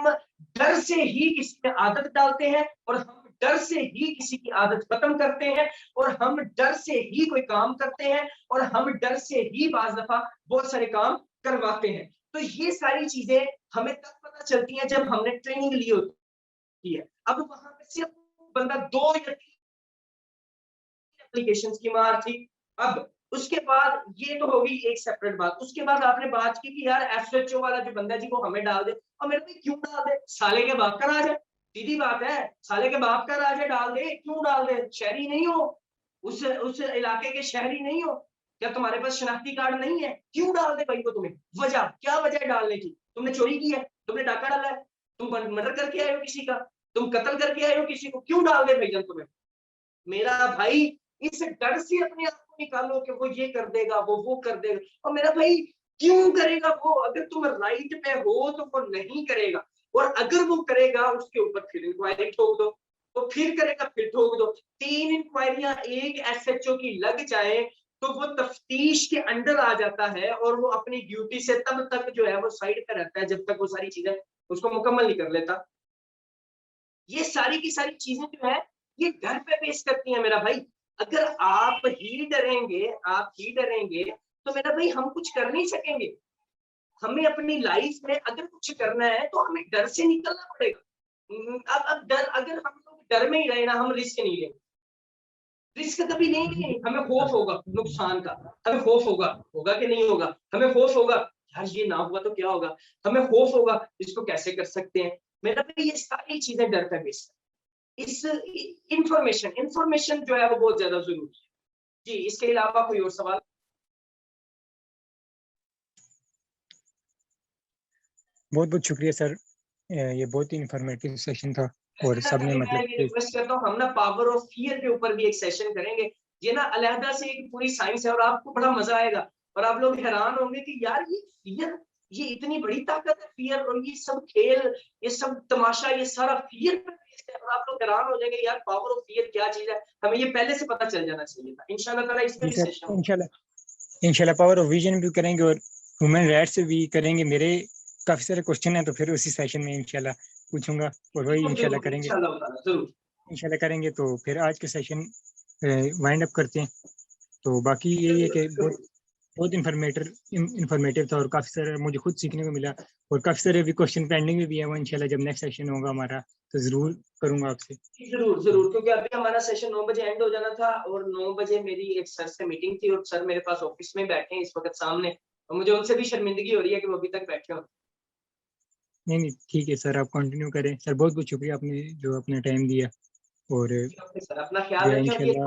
डर से ही किसी में आदत डालते हैं और हम डर से ही किसी की आदत खत्म करते हैं, और हम डर से ही कोई काम करते हैं, और हम डर से ही बाज दफा बहुत सारे काम करवाते हैं। तो ये सारी चीजें हमें तब पता चलती हैं जब हमने ट्रेनिंग ली होती है। अब वहां पे सिर्फ बंदा 2 या 3 एप्लीकेशन की मार थी। अब उसके बाद ये तो होगी एक सेपरेट बात। उसके बाद आपने बात की कि यार एसएचओ वाला जो बंदा जी वो हमें डाल दे, और मेरे को क्यों डाल दे? साले के बाप का राज है, सीधी बात है, साले के बाप का राज है, डाल दे। क्यों डाल दे? शहरी नहीं हो, उस इलाके के शहरी नहीं हो, क्या तुम्हारे पास शनाख्ती कार्ड नहीं है? क्यों डाल दे भाई को? तुम्हें वजह क्या, वजह है डालने की? तुमने चोरी की है, तुमने डाका डाला है, तुम मर्डर करके आए हो किसी का, तुम कत्ल करके आए हो किसी को, क्यों डाल दे भाईजान तुम्हें? मेरा भाई, इस डर से अपने आप को निकालो कि वो ये कर देगा, वो कर देगा। और मेरा भाई, क्यों करेगा वो? अगर तुम राइट पे हो तो वो नहीं करेगा, और अगर वो करेगा उसके ऊपर फिर इंक्वायरी ठोक दो, तो फिर करेगा फिर ठोक दो। 3 इंक्वायरियां एक एसएचओ की लग जाए तो वो तफ्तीश के अंडर आ जाता है, और वो अपनी ड्यूटी से तब तक जो है वो साइड पे रहता है जब तक वो सारी चीजें उसको मुकम्मल नहीं कर लेता। ये सारी की सारी चीजें जो है ये डर पे बेस करती है मेरा भाई। अगर आप ही डरेंगे तो मेरा भाई हम कुछ कर नहीं सकेंगे। हमें अपनी लाइफ में अगर कुछ करना है तो हमें डर से निकलना पड़ेगा। अब डर, अगर हम लोग डर में ही रहे ना, हम रिस्क नहीं लेंगे, रिस्क कभी लेंगे। हमें खौफ होगा नुकसान का, हमें खौफ होगा कि नहीं होगा? हमें खौफ होगा, यार ये ना हुआ तो क्या होगा? हमें खौफ होगा, इसको कैसे कर सकते हैं? मेरा भाई ये सारी चीजें डर पे बेस्ड है। इस इंफॉर्मेशन जो है वो बहुत ज्यादा जरूरी है जी। इसके अलावा कोई और सवाल? बहुत बहुत शुक्रिया सर, ये बहुत ही इंफॉर्मेटिव सेशन था और सबने मैं मतलब ये रिक्वेस्ट करता हूँ, हम ना पावर ऑफ फियर के ऊपर भी एक सेशन करेंगे। ये ना अलहदा से एक पूरी साइंस है और आपको बड़ा मजा आएगा, और आप लोग हैरान होंगे कि यार ये फियर, ये इतनी बड़ी ताकत है फियर, और ये सब खेल, ये सब तमाशा, ये सारा फियर पे बेस्ड है। और आप लोग हैरान हो जाएंगे यार पावर ऑफ फियर क्या चीज है, हमें ये पहले से पता चल जाना चाहिए था। इंशाल्लाह ताला इसमें भी सेशन इंशाल्लाह पावर ऑफ विजन भी करेंगे और ह्यूमन राइट्स भी करेंगे। मेरे काफी सारे क्वेश्चन हैं तो फिर उसी सेशन में इंशाल्लाह पूछूंगा और वही इंशाल्लाह करेंगे। इंशाल्लाह करेंगे तो फिर आज के सेशन वाइंड अप करते हैं। तो बाकी यही है कि बहुत बहुत इंफॉर्मेटिव था और काफ़ी सारा मुझे खुद सीखने को मिला और काफ़ी सारे अभी क्वेश्चन पेंडिंग में भी है, वो इंशाल्लाह जब नेक्स्ट सेशन होगा हमारा तो ज़रूर करूँगा आपसे। जरूर जरूर, क्योंकि अभी हमारा सेशन 9 बजे एंड हो जाना था और 9 बजे मेरी एक सर से मीटिंग थी और सर मेरे पास ऑफिस में बैठे हैं इस वक्त सामने, और मुझे उनसे भी शर्मिंदगी हो रही है कि वो अभी तक बैठे हो। नहीं ठीक है सर, आप कंटिन्यू करें सर। बहुत बहुत शुक्रिया आपने जो अपना टाइम दिया और ओके सर, अपना ख्याल जो है रखें और ये इंशाल्लाह